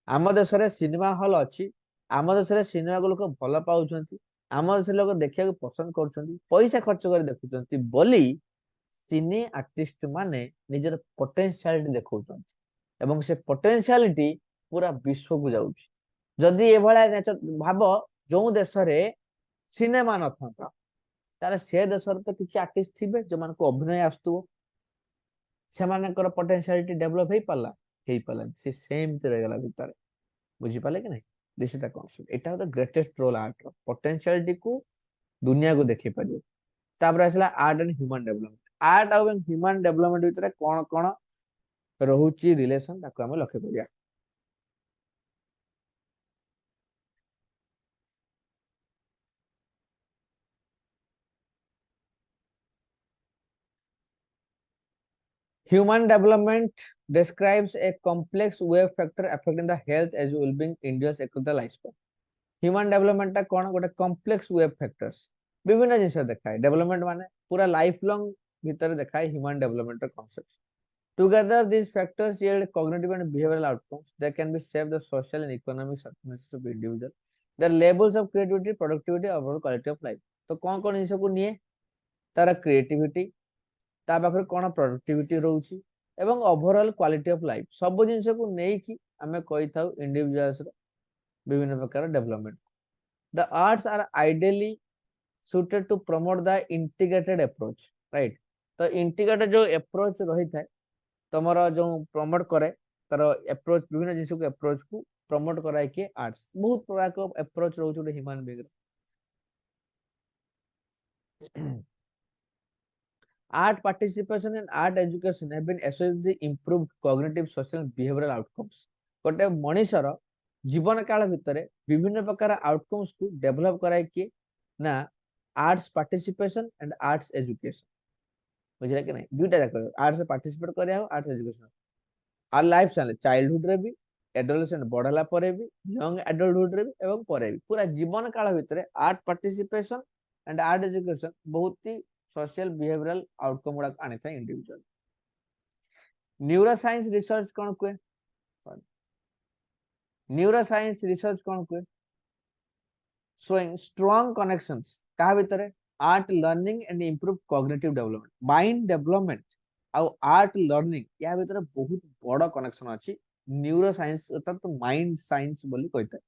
ଆମ ଦେଶରେ ସିନେମା ହଲ୍ ଅଛି ଆମ ଦେଶରେ ସିନେମାକୁ ଲୋକ ଭଲ ପାଉଛନ୍ତି ଆମ ଦେଶରେ ଲୋକ ଦେଖିବାକୁ ପସନ୍ଦ କରୁଛନ୍ତି ପଇସା ଖର୍ଚ୍ଚ କରି ଦେଖୁଛନ୍ତି ବୋଲି ସିନେ ଆର୍ଟିଷ୍ଟ ମାନେ ନିଜର ପୋଟେନସିଆଲିଟି ଦେଖଉଛନ୍ତି ଏବଂ ସେ ପୋଟେନସିଆଲିଟି ପୁରା ବିଶ୍ୱକୁ ଯାଉଛି ଯଦି ଏଭଳିଆ ନେଚର ଭାବ ଯୋଉ ଦେଶରେ ସିନେମା ନଥାନ୍ତା ତାହେଲେ ସେ ଦେଶରେ ତ କିଛି ଆର୍ଟିଷ୍ଟ ଥିବେ ଯୋଉମାନଙ୍କୁ ଅଭିନୟ ଆସୁଥିବ ସେମାନଙ୍କର ପୋଟେନସିଆଲିଟି ଡେଭଲପ ହେଇପାରିଲା ହେଇପାରିଲାନି ସେ ସେମିତି ରହିଗଲା ଭିତରେ ବୁଝିପାରିଲେ କି ନାହିଁ ଦିସ୍ ଇଜ ଦ କନସେପ୍ଟ ଏଟା ହଉଛି ଗ୍ରେଟେଷ୍ଟ ରୋଲ ଆର୍ଟ ର ପୋଟେନସିଆଲିଟି କୁ ଦୁନିଆକୁ ଦେଖେଇ ପାରିବ ତାପରେ ଆସିଲା art and human development art ଆଉ ହ୍ୟୁମାନ ଡେଭଲପମେଣ୍ଟ ଭିତରେ କଣ କଣ ରହୁଛି ରିଲେସନ ତାକୁ ଆମେ ଲକ୍ଷ୍ୟ କରିବା Human development describes a complex wave factor affecting the health as well-being individuals across the lifespan. Human development टा कौन गोटे complex wave factors विभिन्न जिनस देखाए डेवलपमेंट माने पूरा लाइफ लॉन्ग भीतर देखाए human development concepts together these factors yield cognitive and behavioral outcomes that can be shape the social and economic circumstances of individual their levels of creativity productivity overall quality of life तो कौन जिनस को निये तार creativity ता पाखरे कोन productivity रहउची एवं overall quality of life सब जिंस को नै कि हमें कहि थाउ इंडिविजुअल्स रो विभिन्न प्रकार development the arts are ideally suited to promote the integrated approach right तो इंटीग्रेटेड जो अप्रोच रही थाए तमरो जो प्रमोट करे तार अप्रोच विभिन्न जिंस को अप्रोच को प्रमोट कराय के आर्ट्स बहुत प्रकार को अप्रोच रहउची human being Art participation and art education have been associated with improved cognitive, social, and behavioral outcomes. गोटे मनीषर जीवन काल भितर विभिन्न प्रकार आउटकम्स को डेवलप कराए किए ना arts participation and arts education बुझले कि नहीं दुईटा जाक आर्ट्स पार्टिसिपेट करिया हो arts education our life style childhood रे भी एडोलेसेंट बढ़ला परे भी यंग एडल्टहुड रे भी एवं परे भी पूरा जीवन काल भितर art participation and art education बहुत ही सोशल बिहेवियरल आउटकम गुड़ा आनी था इंडिविजुअल न्यूरोसाइंस रिसर्च कौन कुए न्यूरोसाइंस रिसर्च कौन कुए showing strong connections कहा भीतर art learning and improve cognitive development mind development आउ आर्ट लर्निंग या भीतर बहुत बड़ कनेक्शन अछि न्यूरोसाइंस अर्थात माइंड साइंस बोली कहता है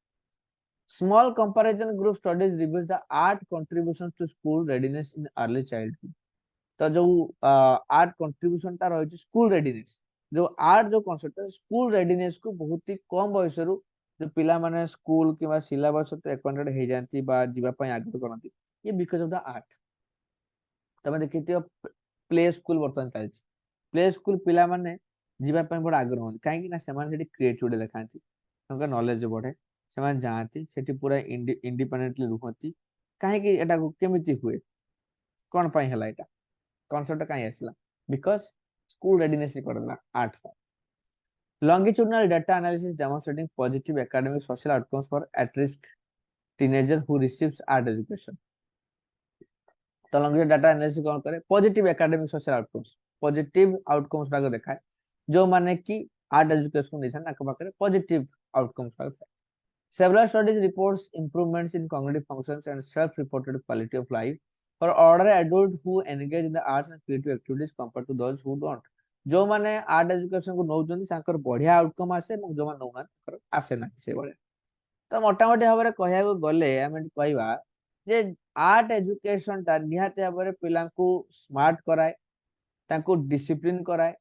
small comparison group studies reveals the art contributions to school readiness in early childhood तो जो आर्ट कंट्रीब्यूशन टा रही स्कूल रेडीनेस जो आर्ट जो कॉन्सेप्ट है स्कूल रेडीनेस को बहुत ही कम बयस रु जो पिला माने स्कूल किबा सिलेबस सहित एक्वाइंटेड हे जानती बा जीवा पय आग्रह करंती ये बिकॉज ऑफ द आर्ट तमे देखिथियो प्ले स्कूल वर्तमान चलछि प्ले स्कूल पिला माने जीवा पय बड आग्रह होन काहे कि ना सेमान सेठी क्रिएटिविटी देखांती उनका नॉलेज बढ़े सेमान जानती सेठी पूरा इंडिपेंडेंटली रुहती काहे कि एटा केमिति हुए कोन पय हला एटा कॉन्सेप्ट कहीं आसला बिकॉज स्कूल रेडीनेस करला art longitudinal data analysis demonstrating positive academic social outcomes for at-risk teenager who receives art education. तो लॉन्गिट्यूड डाटा एनालिसिस कौन करे positive academic social outcomes positive outcomes डाको देखाए जो माने कि आर्ट एजुकेशन नेसन ताका पाखरे पॉजिटिव आउटकम्स डाको थाए several studies reports improvements in cognitive functions and self reported quality of life for older adults who engage in the arts and creative activities compared to those who don't जो माने art education को नौचंदी सांकर बढ़िया outcome आसे এবং जो मान नौना कर आसे ना से बळे तो मोटामोटी भाव में कहया गले आम कहवा जे आर्ट एजुकेशन टा निहाती भाव में पिला स्मार्ट कराए तांको डिसिप्लिन कराए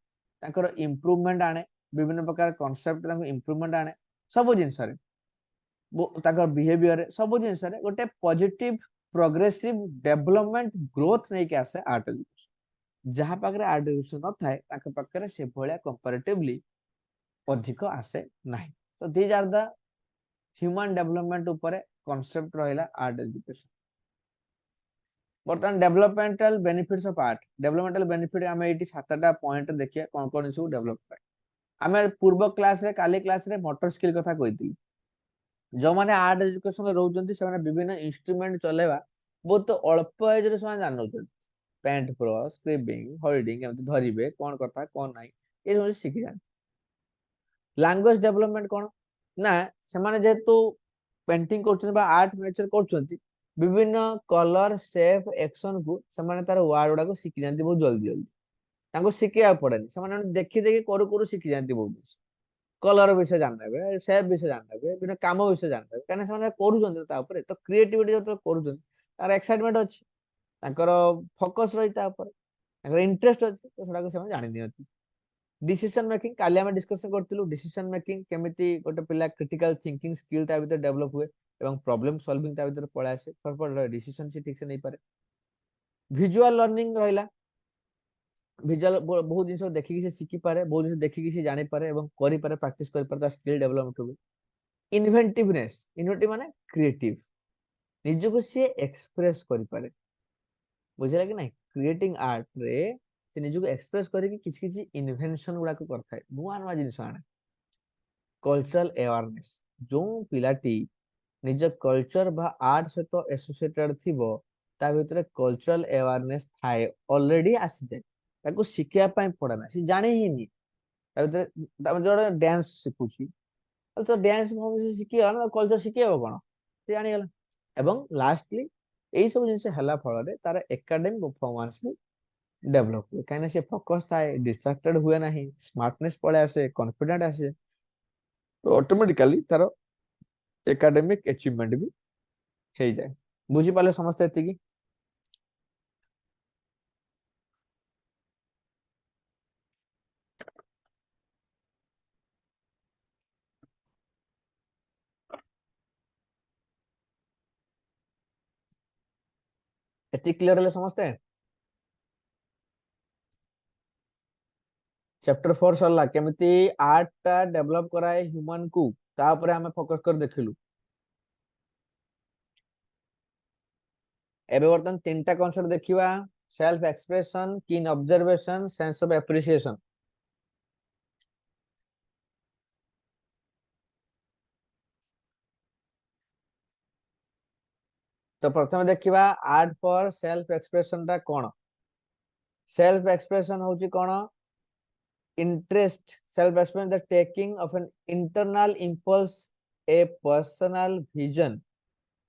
तांकर इम्प्रूवमेंट आने विभिन्न प्रकार कॉन्सेप्ट तांको इम्प्रूवमेंट आने सब जिनस तांकर बिहेवियर सब जिनस गोटे पॉजिटिव प्रोग्रेसिव डेवलपमेंट ग्रोथ नहीं के आसे आर्ट एजुकेशन जहाँ पाखे आर्ट एजुकेशन न थाए तांको पाखे से भलिया कंपैरेटिवली अधिक आसे नहीं तो these are the human development ऊपर कॉन्सेप्ट रहिला आर्ट एजुकेशन बर्तमान developmental benefits of art developmental benefit आमे एटी सातटा पॉइंट देखिए कोन कोन सब डेवलप करे आमे पूर्व क्लास रे काली क्लास रे मोटर स्किल कथा कहितली जो माने आर्ट एजुकेशन रे रहउचंती से माने विभिन्न इंस्ट्रूमेंट चलेवा बहुत अल्प एज रे समान जानउचंती पेंट ब्रश स्क्रिबिंग होल्डिंग एमति धरिबे कोन कथा कोन नाही ए सब सिखि जान लैंग्वेज डेवलपमेंट कोन ना से माने जेतु पेंटिंग करछन बा आर्ट नेचर करछन विभिन्न कलर शेप एक्शन को से माने तार वर्ड गुडा को सिखि जानती बहुत जल्दी जल्दी तांको सिखिया पड़ेनी से माने देखि देखि करू करू सिखि जानती बहुत कलर विषय जानबे शेप विषय जानबे बिना काम विषय जानबे काने से माने करूछन ता ऊपर तो क्रिएटिविटी जो करूछन तार एक्साइटमेंट अछि तांकर फोकस रही ता ऊपर तांकर इंटरेस्ट अछि तो सेडा को से जानि दियंती डिसीजन मेकिंग काली हम डिस्कशन करथिलु डिसीजन मेकिंग केमिति गोटे पिला क्रिटिकल थिंकिंग स्किल ता भीतर डेवलप हुए एवं प्रॉब्लम सॉल्विंग ता भीतर पळे आसे फॉर डिसीजन से ठीक से नहीं पारे विजुअल लर्निंग रहिला विजुअल बहुत जिंस देखि कि से सिखि पारे बहुत जिंस देखि कि से जानि पारे एवं करि पारे प्रैक्टिस करि पारे ता स्किल डेवलपमेंट हुए इन्वेंटिवनेस इन्वेंटिव माने क्रिएटिव निज को से एक्सप्रेस करि पारे बुझला कि नहीं क्रिएटिंग आर्ट रे से निज को एक्सप्रेस करि कि किछि इन्वेंशन गुडा को करथाय नुआ नुआ जिंस आने कल्चरल अवेयरनेस जो पिलाटी निज कल्चर बा आर्ट सहित एसोसिएटेड थिबो ता भितरे कल्चरल अवेयरनेस थाए ऑलरेडी आसी जाय ताको शिखिया पय पडा ना से जाने ही नहीं ता भितरे ता जो डांस सिखुची तो डांस हम से शिखिया ना कल्चर शिखिया कोन से जानि गेला एवं लास्टली एई सब जिंस हला फल रे तार एकेडमिक परफॉर्मेंस भी डेवलप हुए कहीं से फोकस थाए डिस्ट्रैक्टेड हुए नहीं स्मार्टनेस पळे आसे कॉन्फिडेंट आसे तो ऑटोमेटिकली तार एकेडमिक अचीवमेंट भी हो जाए बुझी पाले समस्त एति एति क्लियर हेले समस्ते चैप्टर 4 सरला केमिति आर्ट टा डेवलप कराए ह्यूमन को ता ऊपर हमें फोकस कर देखिलु एबे वर्तन तीनटा कांसेप्ट देखिबा सेल्फ एक्सप्रेशन कीन ऑब्जर्वेशन सेंस ऑफ एप्रिसिएशन तो प्रथम देखिबा आर्ट फॉर सेल्फ एक्सप्रेशन टा कोन सेल्फ एक्सप्रेशन होची कोन interest self expression the taking of an internal impulse a personal vision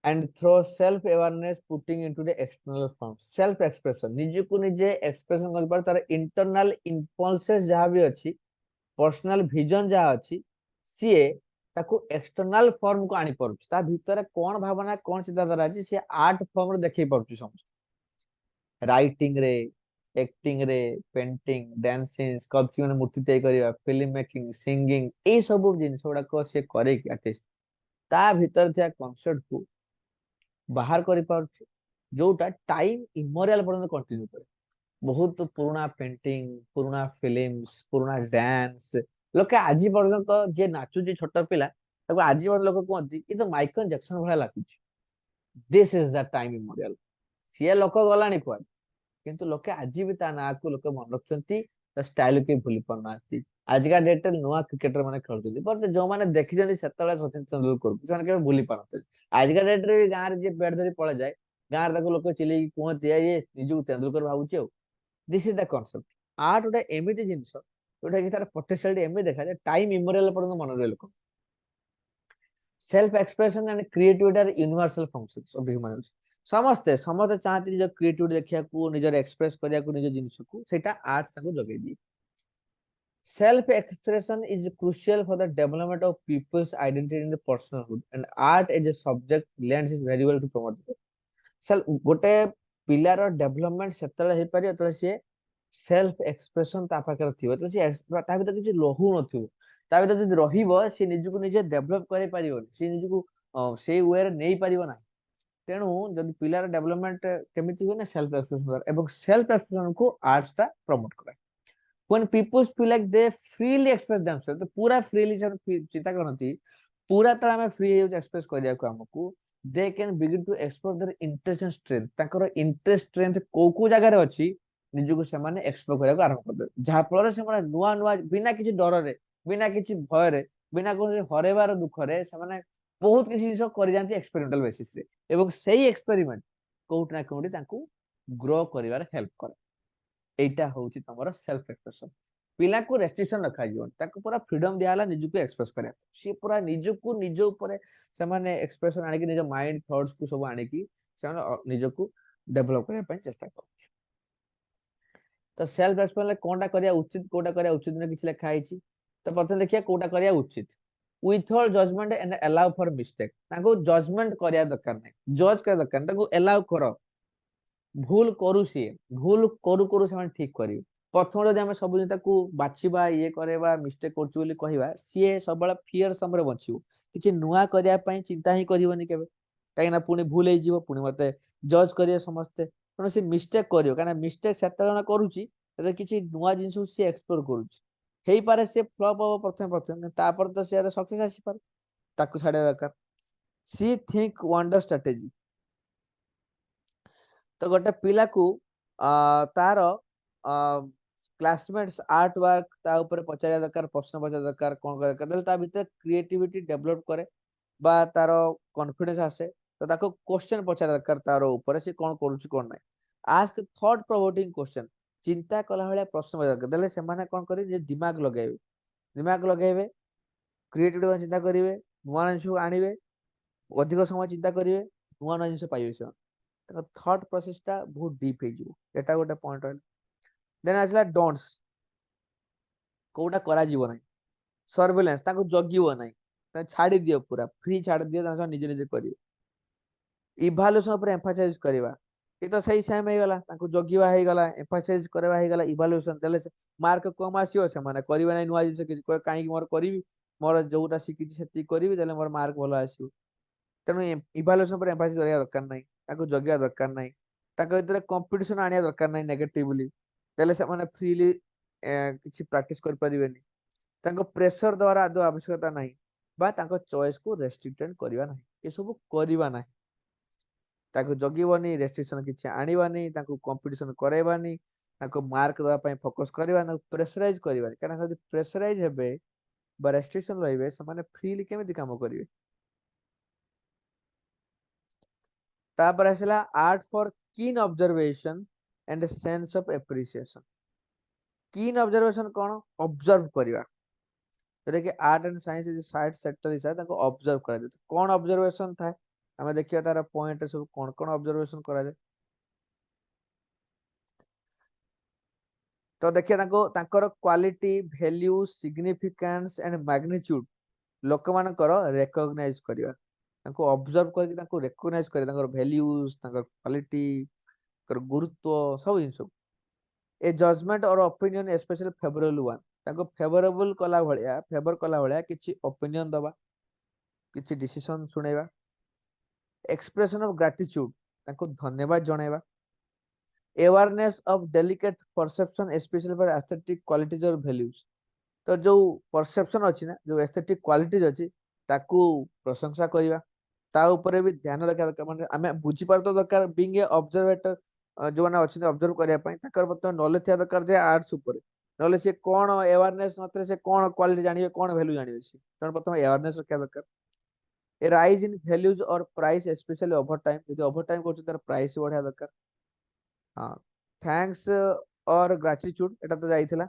and through self awareness putting into the external form self expression निजे को निजे expression कर पार तार इंटरनल इंपल्सेस जहां भी अछि पर्सनल विजन जहां अछि सीए ताको एक्सटर्नल फॉर्म को आनी पड़छ ता भीतर कोन भावना कोन चिंताधारा अछि से आर्ट फॉर्म रे देखै पड़छ समस्त राइटिंग रे एक्टिंग रे पेंटिंग डांसिंग स्कल्पचर ने मूर्ति तय करिया फिल्म मेकिंग सिंगिंग ए सब जिंस गुडा को से करे कि आर्टिस्ट ता भीतर थिया कांसेप्ट को बाहर करि पारछ जोटा टाइम इमोरियल पर्यंत कंटिन्यू करे बहुत पुराना पेंटिंग पुराना फिल्म्स पुराना डांस लोके आज पर्यंत जे नाचु जे छोट पिला ताको आज पर्यंत लोक कहती ये तो माइकल जैक्सन भला लागुची दिस इज द टाइम इमोरियल सिए लोक गलानी कुआ किंतु लोके आज भी ता ना को लोक मन रखचंती ता स्टाइल के भूली पड़नाती ଆଜିକା ଡେଟ୍ ରେ ନୂଆ କ୍ରିକେଟର ମାନେ ଖେଳୁଛନ୍ତି ବଟ୍ ଯୋଉମାନେ ଦେଖିଛନ୍ତି ସେତେବେଳେ ସଚିନ ତେନ୍ଦୁଲକର ସେମାନେ କେବେ ଭୁଲି ପାରନ୍ତି। ଆଜିକା ଡେଟ୍ ରେ ଗାଁରେ ଯିଏ ବ୍ୟାଟ୍ ଧରି ପଳେଇଯାଏ ଗାଁରେ ତାକୁ ଲୋକ ଚିଲେଇକି କୁହନ୍ତି ଇଏ ନିଜକୁ ତେନ୍ଦୁଲକର ଭାବୁଛି ଆଉ। This is the concept. Art ଗୋଟେ ଏମିତି ଜିନିଷ ଯୋଉଟା କି ତାର ପୋଟେନସିଆଲିଟି ଏମିତି ଦେଖାଯାଏ ଟାଇମ ଇମୋରିଆଲ ପର୍ଯ୍ୟନ୍ତ ମନେ ରହେ ଲୋକ। Self expression and creativity R universal functions of human. ସମସ୍ତେ ସମସ୍ତେ ଚାହାନ୍ତି ନିଜ କ୍ରିଏଟିଭିଟି ଦେଖିବାକୁ ନିଜର ଏକ୍ସପ୍ରେସ କରିବାକୁ ନିଜ ଜିନିଷକୁ ସେଇଟା ଆର୍ଟ ତାଙ୍କୁ ଯୋଗେଇ ଦିଏ। Self expression is crucial for the development of people's identity in the personhood, and art as a subject lends is very well to promote it. Self ଗୋଟେ ପିଲାର ଡେଭଲପମେଣ୍ଟ ସେତେବେଳେ ହେଇପାରିବ ଯେତେବେଳେ ସିଏ ସେଲ୍ଫ ଏକ୍ସପ୍ରେସନ ତା ପାଖରେ ଥିବ, ଯେତେବେଳେ ସିଏ ତା ଭିତରେ କିଛି ରହୁନଥିବ। ତା ଭିତରେ ଯଦି ରହିବ ସିଏ ନିଜକୁ ନିଜେ ଡେଭଲପ କରିପାରିବନି, ସିଏ ନିଜକୁ ସେଇ ୱେରେ ନେଇପାରିବ ନାହିଁ। ତେଣୁ ଯଦି ପିଲାର ଡେଭଲପମେଣ୍ଟ କେମିତି ହୁଏ ନା ସେଲ୍ଫ ଏକ୍ସପ୍ରେସନ ଦ୍ୱାରା, ଏବଂ ସେଲ୍ଫ ଏକ୍ସପ୍ରେସନକୁ ଆର୍ଟସ ଟା ପ୍ରମୋଟ କରେ। when people feel like they freely express themselves तो पूरा freely सब चिंता करती पूरा तरह में free है express करिया को हमको they can begin to explore their interest and strength Takar interest strength को जगह रे अछि निजको से माने एक्सप्लोर करिया को आरंभ कर दे जहा फल रे से माने नुवा नुवा बिना किछि डर रे बिना किछि भय रे बिना कोन हरेबार दुख रे से माने बहुत किछि जिंस करि जानती एक्सपेरिमेंटल बेसिस रे एवं सेही एक्सपेरिमेंट कोउट ना कोउटी तांको ग्रो करिवार हेल्प करे। एटा होउची तमरो सेल्फ एक्सप्रेशन। पिला को रेस्ट्रिक्शन रखा जीवन ताको पूरा फ्रीडम दिया हला निजको एक्सप्रेस करे सी पूरा निजको निज ऊपर से माने एक्सप्रेशन आनी कि निज माइंड थॉट्स को सब आनी कि से निजको डेवलप करे पय चेष्टा कर। तो सेल्फ एक्सप्रेशन ले कोनटा करिया उचित ने किछ लेखा आइची। तो प्रथम देखिया कोटा करिया उचित without judgement and allow for mistake ताको जजमेंट करिया दरकार नै जज कर दरकार ताको अलाउ करो भूल करू सी भूल करू करू से ठीक करी प्रथम जब आम सब जिनताକୁ ବାଛିବା ଇଏ କରିବା ମିଷ୍ଟେକ୍ କରୁଛୁ ବୋଲି କହିବା ସିଏ ସବୁବେଳେ ଫିୟର ସମୟରେ ବଞ୍ଚିବ କିଛି ନୂଆ କରିବା ପାଇଁ ଚିନ୍ତା ହିଁ କରିବନି କେବେ କାହିଁକି ନା ପୁଣି ଭୁଲ ହେଇଯିବ ପୁଣି ମତେ ଜଜ୍ କରିବେ ସମସ୍ତେ ତେଣୁ ସେ ମିଷ୍ଟେକ୍ କରିବ କାହିଁକି ନା ମିଷ୍ଟେକ୍ ସେତେ ଜଣ କରୁଛି ଯଦି କିଛି ନୂଆ ଜିନିଷ ସିଏ ଏକ୍ସପ୍ଲୋର କରୁଛି ହେଇପାରେ ସିଏ ଫ୍ଲପ୍ ହବ ପ୍ରଥମେ ତାପରେ ତ ସିଏ ସକ୍ସେସ୍ ଆସିପାରେ ତାକୁ ଛାଡ଼ିବା ଦରକାର। ସି ଥିଙ୍କ ୱାଣ୍ଡର ଷ୍ଟ୍ରାଟେଜି तो गोटे पिला को तार क्लासमेट्स आर्ट वर्क ता ऊपर पचारिया दरकार प्रश्न पचारिया दरकार कोन करे दरकार ता भीतर क्रिएटिविटी डेवलप करे बा तार कॉन्फिडेंस आसे तो ताको क्वेश्चन पचारिया दरकार तार ऊपर से कोन करूची कोन नै आस्क थॉट प्रोवोकिंग क्वेश्चन चिंता कला भलिया प्रश्न पचारिया दरकार देले से माने कोन करी जे दिमाग लगाइबे क्रिएटिविटी चिंता करिवे नुवा जिनिस आनिबे अधिक समय चिंता करिवे नुवा नुवा जिनिस पाइबे से थॉट प्रोसेस टा बहुत डीप है जो एटा गोटे पॉइंट रहल देन आसला डोंट्स कोउटा करा जीव नै सर्वेलेंस ताको जगियो नै ता छाडी दियो पूरा फ्री छाडी दियो ता निजे निजे करियो इवैल्यूएशन ऊपर एम्फसाइज करबा ए तो सही सेम हे गला ताको जगिवा हे गला एम्फसाइज करबा हे गला इवैल्यूएशन देले मार्क कम आसीओ से माने करबा नै नुवा जिंस कि काई मोर करबी मोर जोटा सिखि सेति करबी देले मोर मार्क भलो आसीओ तेणु इवैल्यूएशन पर एम्फसाइज करिया दरकार नै ताको जगिया दरकार नै ताको इतरे कंपटीशन आनिया दरकार नै नेगेटिवली देले से माने फ्रीली किछि प्रैक्टिस कर परिबेनी ताको प्रेशर द्वारा आदो आवश्यकता नै बा ताको चॉइस को रेस्ट्रिक्टेड करबा नै ए सब करबा नै ताको जगिबनी रेस्ट्रिक्शन किछि आनिबानी ताको कंपटीशन कराइबानी ताको मार्क दवा पय फोकस करबा ना प्रेशराइज करबानी कारण यदि प्रेशराइज हेबे बा रेस्ट्रिक्शन रहिबे से माने फ्रीली केमिति काम करिवे। तापर आसला आर्ट फॉर कीन observation and sense of appreciation कीन ऑब्जर्वेशन कोन ऑब्जर्व करबा जेटा कि art and science is side sector हिसाब ताको ऑब्जर्व करा जाय कोन ऑब्जर्वेशन था हमें देखिया तार पॉइंट सब कोन कोन ऑब्जर्वेशन करा जाय तो देखिए तांकर quality value significance and magnitude लोक मानकर रिकॉग्नाइज करबा तांको ऑब्जर्व करके तांको रिकॉग्नाइज करे तांकर वैल्यूज तांकर क्वालिटी तांकर गुरुत्व सब जिंस ए judgment or opinion specially favourable one तांको फेवरेबल कला भलिया फेवर कला भलिया किछि ओपिनियन दबा किछि डिसीजन सुनेबा एक्सप्रेशन ऑफ ग्रेटिट्यूड तांको धन्यवाद जणाइबा awareness of delicate perception specially for aesthetic qualities or values तो जो परसेप्शन अछि ना जो एस्थेटिक क्वालिटीज अछि ताकू प्रशंसा करबा ता ऊपर भी ध्यान रखा दरकार माने आमे बुझी पारतो दरकार बीइंग ए ऑब्जर्वेटर जो माने अछि ऑब्जर्व करिया पय ताकर बत नॉलेज थिया दरकार जे आर्ट्स ऊपर ନହେଲେ ସେ କଣ awareness ନଥିଲେ ସେ କଣ କ୍ୱାଲିଟି ଜାଣିବେ କଣ ଭ୍ୟାଲ୍ୟୁ ଜାଣିବେ ସେ ତେଣୁ ପ୍ରଥମେ awareness ରଖିବା ଦରକାର। A rise in values or price specially over time ଯଦି ଓଭର ଟାଇମ୍ କରୁଛି ତାର ପ୍ରାଇସ୍ ବଢିଆ ଦରକାର। ହଁ ଥ୍ୟାଙ୍କ୍ସ ଅର୍ ଗ୍ରାଟିଚ୍ୟୁଡ ଏଟା ତ ଯାଇଥିଲା।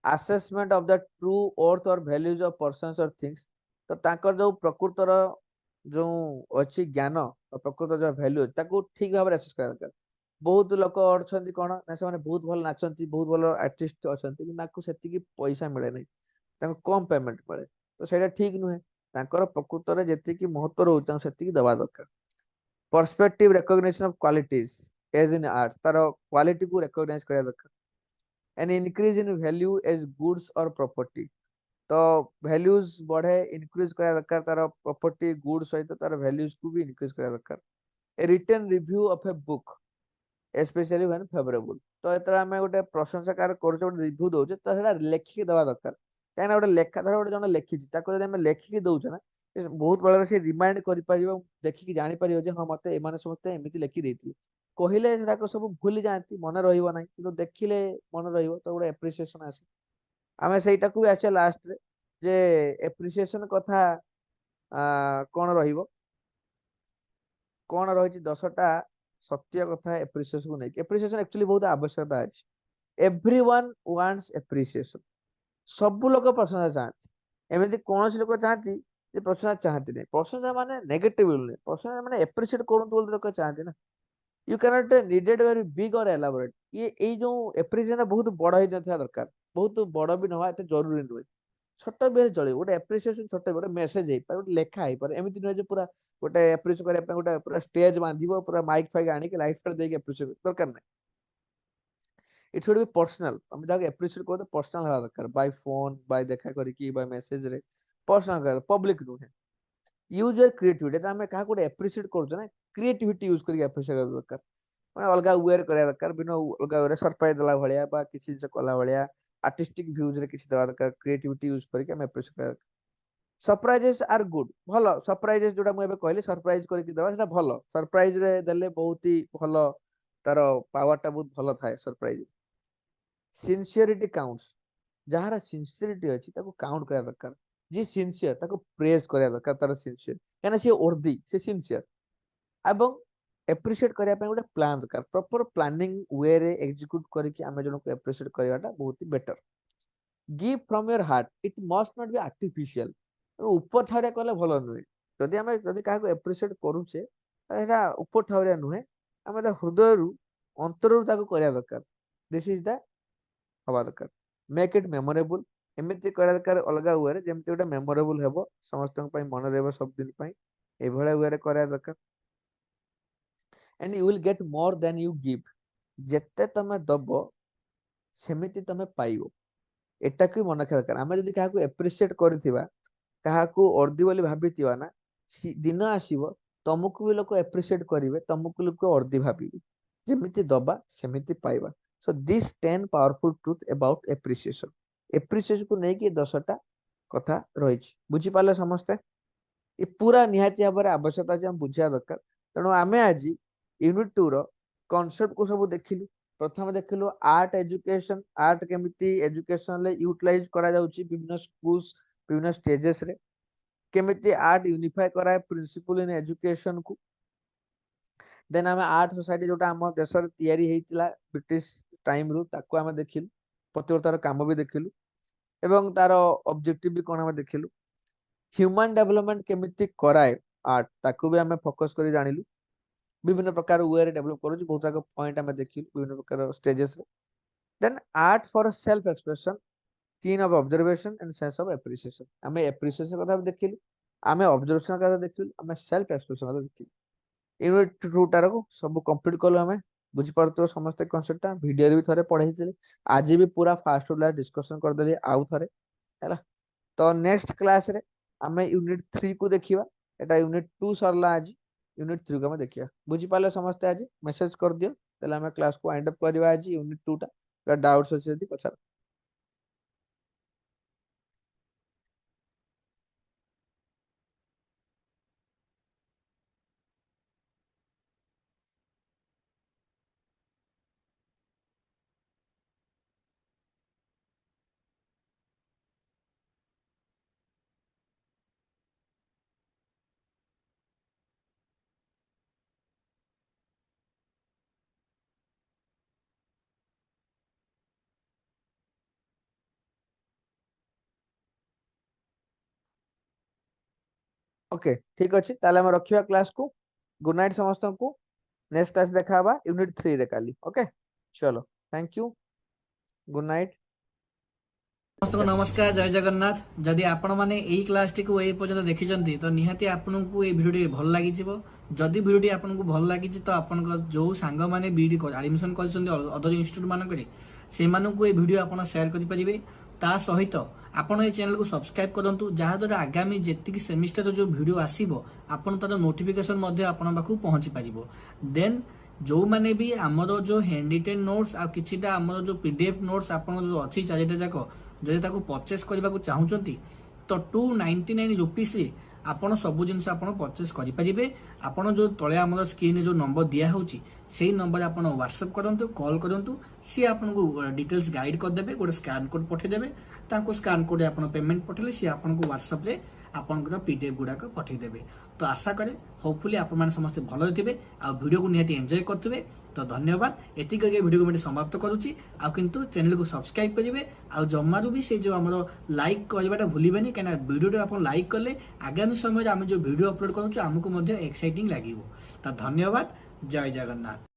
Assessment of the true worth or values of persons or things ତ ତାଙ୍କର ଯୋଉ ପ୍ରକୃତର ଯୋଉ ଅଛି ଜ୍ଞାନ ପ୍ରକୃତ ଯୋଉ ଭ୍ୟାଲ୍ୟୁ ତାକୁ ଠିକ ଭାବରେ ଆସେସ କରିବା ଦରକାର। ବହୁତ ଲୋକ ଅଛନ୍ତି କଣ ନା ସେମାନେ ବହୁତ ଭଲ ନାଚନ୍ତି ବହୁତ ଭଲ ଆର୍ଟିଷ୍ଟ ଅଛନ୍ତି କିନ୍ତୁ ତାଙ୍କୁ ସେତିକି ପଇସା ମିଳେ ନାହିଁ ତାଙ୍କୁ କମ ପେମେଣ୍ଟ ମିଳେ ତ ସେଇଟା ଠିକ ନୁହେଁ। ତାଙ୍କର ପ୍ରକୃତରେ ଯେତିକି ମହତ୍ଵ ରହୁଛି ତାଙ୍କୁ ସେତିକି ଦବା ଦରକାର। Perspective recognition of qualities as in art ତାର କ୍ୱାଲିଟିକୁ ରେକଗ୍ନାଇଜ କରିବା ଦରକାର। an increase in value as goods or property ତ values ବଢେ increase କରିବା ଦରକାର ତାର property goods ସହିତ ତାର values କୁ ବି increase କରିବା ଦରକାର। a written review of a book especially when favorable ତ ଯେତେବେଳେ ଆମେ ଗୋଟେ ପ୍ରଶଂସାକାର କରୁଛେ ଗୋଟେ ରିଭ୍ୟୁ ଦଉଛେ ତ ସେଟା ଲେଖିକି ଦବା ଦରକାର କାହିଁକିନା ଗୋଟେ ଲେଖା ଧର ଗୋଟେ ଜଣେ ଲେଖିଛି ତାକୁ ଯଦି ଆମେ ଲେଖିକି ଦଉଛେ ନା ବହୁତ ବେଳରେ ସେ ରିମାଇଣ୍ଡ କରିପାରିବ ଦେଖିକି ଜାଣିପାରିବ ଯେ ହଁ ମତେ ଏମାନେ ସମସ୍ତେ ଏମିତି ଲେଖି ଦେଇଥିଲେ କହିଲେ ସେଟାକ ସବୁ ଭୁଲି ଯାଆନ୍ତି ମନେ ରହିବ ନାହିଁ କିନ୍ତୁ ଦେଖିଲେ ମନେ ରହିବ ତ ଗୋଟେ ଏପ୍ରିସିଏସନ ଆସେ। ଆମେ ସେଇଟାକୁ ବି ଆସିବା ଲାଷ୍ଟରେ ଯେ ଏପ୍ରିସିଏସନ କଥା କଣ ରହିବ କଣ ରହିଛି 10ଟା ସତ୍ୟ କଥା ଏପ୍ରିସିଏସନ କୁ ନେଇକି ଏପ୍ରିସିଏସନ ଆକ୍ଚୁଆଲି ବହୁତ ଆବଶ୍ୟକତା ଅଛି। ଏଭ୍ରିୱାନ ୱାଣ୍ଟସ ଏପ୍ରିସିଏସନ ସବୁ ଲୋକ ପ୍ରଶଂସା ଚାହାନ୍ତି ଏମିତି କୌଣସି ଲୋକ ଚାହାନ୍ତି ଯେ ପ୍ରଶଂସା ଚାହାନ୍ତି ନାହିଁ ପ୍ରଶଂସା ମାନେ ନେଗେଟିଭ ନୁହେଁ ପ୍ରଶଂସା ମାନେ ଏପ୍ରିସିଏଟ କରନ୍ତୁ ବୋଲି ଲୋକ ଚାହାନ୍ତି ନା। ୟୁ କ୍ୟାନଟ ନିଡେଡ ଭେରି ବିଗ ଅର ଏଲାବୋରେଟ ଇଏ ଏଇ ଯୋଉ ଏପ୍ରିସିଏସନ ବହୁତ ବଡ ହେଇନଥିବା ଦରକାର ବହୁତ ବଡ ବି ନହବା ଏତେ ଜରୁରୀ ନୁହେଁ ଛୋଟ ବି ହେଲେ ଚଳିବ ଗୋଟେ ଏପ୍ରିସିଏସନ ଛୋଟ ଗୋଟେ ମେସେଜ ହେଇପାରେ ଗୋଟେ ଲେଖା ହେଇପାରେ ଏମିତି ନୁହେଁ ଯେ ପୁରା ଗୋଟେ ଏପ୍ରିସିଏଟ କରିବା ପାଇଁ ଗୋଟେ ପୁରା ଷ୍ଟେଜ ବାନ୍ଧିବ ପୁରା ମାଇକ୍ ଫାଇକ୍ ଆଣିକି ଲାଇଟ୍ ଫାଇଟ୍ ଦେଇକି ଏପ୍ରିସିଏଟ ଦରକାର ନାହିଁ। ଇଟ୍ ସୁଡ୍ ବି ପର୍ସନାଲ ତମେ ଯାହାକୁ ଏପ୍ରିସିଏଟ କରୁଛ ପର୍ସନାଲ ହେବା ଦରକାର ବାଇ ଫୋନ ବାଇ ଦେଖା କରିକି ବାଇ ମେସେଜ ରେ ପର୍ସନାଲ ପବ୍ଲିକ ନୁହେଁ। ୟୁଜ ୟର କ୍ରିଏଟିଭିଟି ଆମେ କାହାକୁ ଗୋଟେ ଏପ୍ରିସିଏଟ କରୁଛେ ନା କ୍ରିଏଟିଭିଟି ୟୁଜ କରିକି ଏପ୍ରିସିଏଟ କରିବା ଦରକାର ମାନେ ଅଲଗା ୱେରେ କରିବା ଦରକାର ବିଭିନ୍ନ ଅଲଗା ୱେରେ ସରପ୍ରାଇଜ ଦେଲା ଭଳିଆ ବା କିଛି ଜିନିଷ କଲା ଭଳିଆ ଆର୍ଟିଷ୍ଟିକ ଭ୍ୟୁଜ ରେ କିଛି ଦେବା ଦରକାର କ୍ରିଏଟିଭିଟି ୟୁଜ କରିକି ଆମେ ଏପ୍ରିସିଏଟ କରିବା ଦରକାର। ସରପ୍ରାଇଜେସ୍ ଆର୍ ଗୁଡ୍ ଭଲ ସରପ୍ରାଇଜେସ୍ ଯୋଉଟା ମୁଁ ଏବେ କହିଲି ସରପ୍ରାଇଜ କରିକି ଦେବା ସେଟା ଭଲ ସରପ୍ରାଇଜ ରେ ଦେଲେ ବହୁତ ହି ଭଲ ତାର ପାୱାର ଟା ବହୁତ ଭଲ ଥାଏ ସରପ୍ରାଇଜ। ସିନସିୟରିଟି କାଉଣ୍ଟସ ଯାହାର ସିନସିୟରିଟି ଅଛି ତାକୁ କାଉଣ୍ଟ କରିବା ଦରକାର ଯିଏ ସିନସିୟର ତାକୁ ପ୍ରେଜ କରିବା ଦରକାର ତାର ସିନସିୟର କାହିଁକିନା ସିଏ ଓର୍ଦି ସେ ସିନସିୟର ଏବଂ ଏପ୍ରିସିଏଟ କରିବା ପାଇଁ ଗୋଟେ ପ୍ଲାନ ଦରକାର ପ୍ରପର ପ୍ଲାନିଂ ୱେରେ ଏକ୍ଜିକ୍ୟୁଟ କରିକି ଆମେ ଜଣକୁ ଏପ୍ରିସିଏଟ କରିବାଟା ବହୁତ better. Give from your heart it must not be artificial ଉପର ଠାଉରିଆ କଲେ ଭଲ ନୁହେଁ ଯଦି ଆମେ ଯଦି କାହାକୁ ଏପ୍ରିସିଏଟ କରୁଛେ ସେଇଟା ଉପର ଠାଉରିଆ ନୁହେଁ ଆମେ ତା ହୃଦୟରୁ ଅନ୍ତରରୁ ତାକୁ କରିବା ଦରକାର ଦିସ୍ ଇଜ ଦ ହବା ଦରକାର। ମେକ୍ ଇଟ୍ ମେମୋରେବୁଲ ଏମିତି କରିବା ଦରକାର ଅଲଗା ୱେରେ ଯେମିତି ଗୋଟେ ମେମୋରେବୁଲ ହେବ ସମସ୍ତଙ୍କ ପାଇଁ ମନେ ରହିବ ସବୁଦିନ ପାଇଁ ଏଇଭଳିଆ ୱେରେ କରିବା ଦରକାର। and you will get more than you give ଯେତେ ତମେ ଦବ ସେମିତି ତମେ ପାଇବ ଏଟାକୁ ବି ମନେ ରଖିବା ଦରକାର। ଆମେ ଯଦି କାହାକୁ ଏପ୍ରିସିଏଟ କରିଥିବା କାହାକୁ ଅର୍ଦି ବୋଲି ଭାବିଥିବା ନା ଦିନ ଆସିବ ତମକୁ ବି ଲୋକ ଏପ୍ରିସିଏଟ କରିବେ ତମକୁ ଲୋକ ଅର୍ଦି ଭାବିବେ ଯେମିତି ଦବା ସେମିତି ପାଇବା। So this 10 powerful truth ଅବାଉଟ appreciation appreciation କୁ ନେଇକି 10ଟା କଥା ରହିଛି ବୁଝିପାରିଲେ ସମସ୍ତେ ଏ ପୁରା ନିହାତି ଭାବରେ ଆବଶ୍ୟକତା ଅଛି ଆମେ ବୁଝିବା ଦରକାର। ତେଣୁ ଆମେ ଆଜି ୟୁନିଟ 2 ର କନସେପ୍ଟ କୁ ସବୁ ଦେଖିଲୁ। ପ୍ରଥମେ ଦେଖିଲୁ ଆର୍ଟ ଏଜୁକେସନ ଆର୍ଟ କେମିତି ଏଜୁକେସନ ରେ ୟୁଟିଲାଇଜ କରାଯାଉଛି ବିଭିନ୍ନ ସ୍କୁଲ ବିଭିନ୍ନ ଷ୍ଟେଜେସ ରେ କେମିତି ଆର୍ଟ ୟୁନିଫାଏ କରାଏ ପ୍ରିନ୍ସିପଲ ଇନ ଏଜୁକେସନ କୁ ଦେନ ଆମେ ଆର୍ଟ ସୋସାଇଟି ଯୋଉଟା ଆମ ଦେଶରେ ତିଆରି ହେଇଥିଲା ବ୍ରିଟିଶ ଟାଇମ ରୁ ତାକୁ ଆମେ ଦେଖିଲୁ ପ୍ରତିବର୍ତ୍ତର ତାର କାମ ବି ଦେଖିଲୁ ଏବଂ ତାର ଅବଜେକ୍ଟିଭ ବି କଣ ଆମେ ଦେଖିଲୁ। ହ୍ୟୁମାନ ଡେଭଲପମେଣ୍ଟ କେମିତି କରାଏ ଆର୍ଟ ତାକୁ ବି ଆମେ ଫୋକସ କରି ଜାଣିଲୁ ବିଭିନ୍ନ ପ୍ରକାର ୱେରେ ଡେଭଲପ କରୁଛି ବହୁତ ଯାକ ପଏଣ୍ଟ ଆମେ ଦେଖିଲୁ ବିଭିନ୍ନ ପ୍ରକାର ଷ୍ଟେଜେସରେ। Then art for self expression kind of observation and sense of appreciation ଆମେ ଏପ୍ରିସିଏସନ କଥା ବି ଦେଖିଲୁ ଆମେ ଅବଜରଭେସନ କଥା ଦେଖିଲୁ ଆମେ ସେଲ୍ଫ ଏକ୍ସପ୍ରେସନ କଥା ଦେଖିଲୁ। ୟୁନିଟ 2 ଟାର ସବୁ କମ୍ପ୍ଲିଟ କଲୁ ଆମେ ବୁଝିପାରୁଥିବ ସମସ୍ତେ କନସେପ୍ଟଟା ଭିଡିଓରେ ବି ଥରେ ପଢେଇଥିଲି ଆଜି ବି ପୁରା ଫାଷ୍ଟ ଟୁ ଲାଷ୍ଟ ଡିସ୍କସନ କରିଦେଲି ଆଉ ଥରେ ହେଲା। ତ ନେକ୍ସଟ କ୍ଲାସରେ ଆମେ ୟୁନିଟ 3 କୁ ଦେଖିବା ଏଟା ୟୁନିଟ 2 ସରିଲା ଆଜି ୟୁନିଟ 3 କୁ ଆମେ ଦେଖିବା ବୁଝିପାରିଲେ ସମସ୍ତେ ଆଜି ମେସେଜ କରିଦିଅ ତାହେଲେ ଆମେ କ୍ଲାସକୁ ୱାଇଣ୍ଡ ଅପ୍ କରିବା ଆଜି ୟୁନିଟ 2 ଟା ଡାଉଟ୍ସ ଅଛି ଯଦି ପଚାର। ओके ठीक अच्छे ताले हम रखिया क्लास को गुड नाइट समस्त को नेक्स्ट क्लास देखा हबा यूनिट 3 रे काली ओके चलो थैंक यू गुड नाइट समस्त को नमस्कार जय जगन्नाथ जदि आपण माने एई क्लास टी को ए पर्यंत देखिचंती तो निहाती आपन को ए वीडियो भल लागि जिवो जदि वीडियो आपन को भल लागि तो आपन को जो सांग माने बीडी एडमिशन करछंती अदर इंस्टीट्यूट मान करे से मानु को ए वीडियो आपन शेयर करि परिबे ता सहित आपण ए चैनल को सब्सक्राइब करंतु जहा द्वारा आगामी जेतिकी सेमिस्टर जो वीडियो आसीबो आपण तार नोटिफिकेशन मध्ये आपण पाखु पहुंची परिबो देन जो माने भी हमरो जो हैंडरिटेन नोट्स आ किछिटा हमरो जो पीडीएफ नोट्स आपण जो अछि चारिटा जाको जदि ताको परचेस करबा को चाहुचंती तो 299 रुपीस रे आपण सब जिंस आपण परचेस करि परिबे आपण जो तळे हमरो स्क्रीन जो नंबर दिया होची सेही नंबर आपण व्हाट्सएप करंतु कॉल करंतु सी आपण को डिटेल्स गाइड कर देबे गोटे स्कैन कोड पठे देबे ताको स्कैन कोड आपण पेमेंट पठेले सी आपण को व्हाट्सएप रे आपनकर पीडीएफ गुडा को पठे देबे तो आशा करे होपफुली आपण माने समस्त भलो थिबे आ वीडियो को निहाती एन्जॉय करथिबे तो धन्यवाद एति करके वीडियो को मैं समाप्त करूची आ किंतु चैनल को सब्सक्राइब करिवे आ जम्मारू भी से जो हमरो लाइक करबाटा भूलिबेनी केना वीडियो तो आपण लाइक करले आगामी समय रे हम जो वीडियो अपलोड करूछु हमको मध्ये एक्साइटिंग लागिवो तो धन्यवाद जय जगन्नाथ।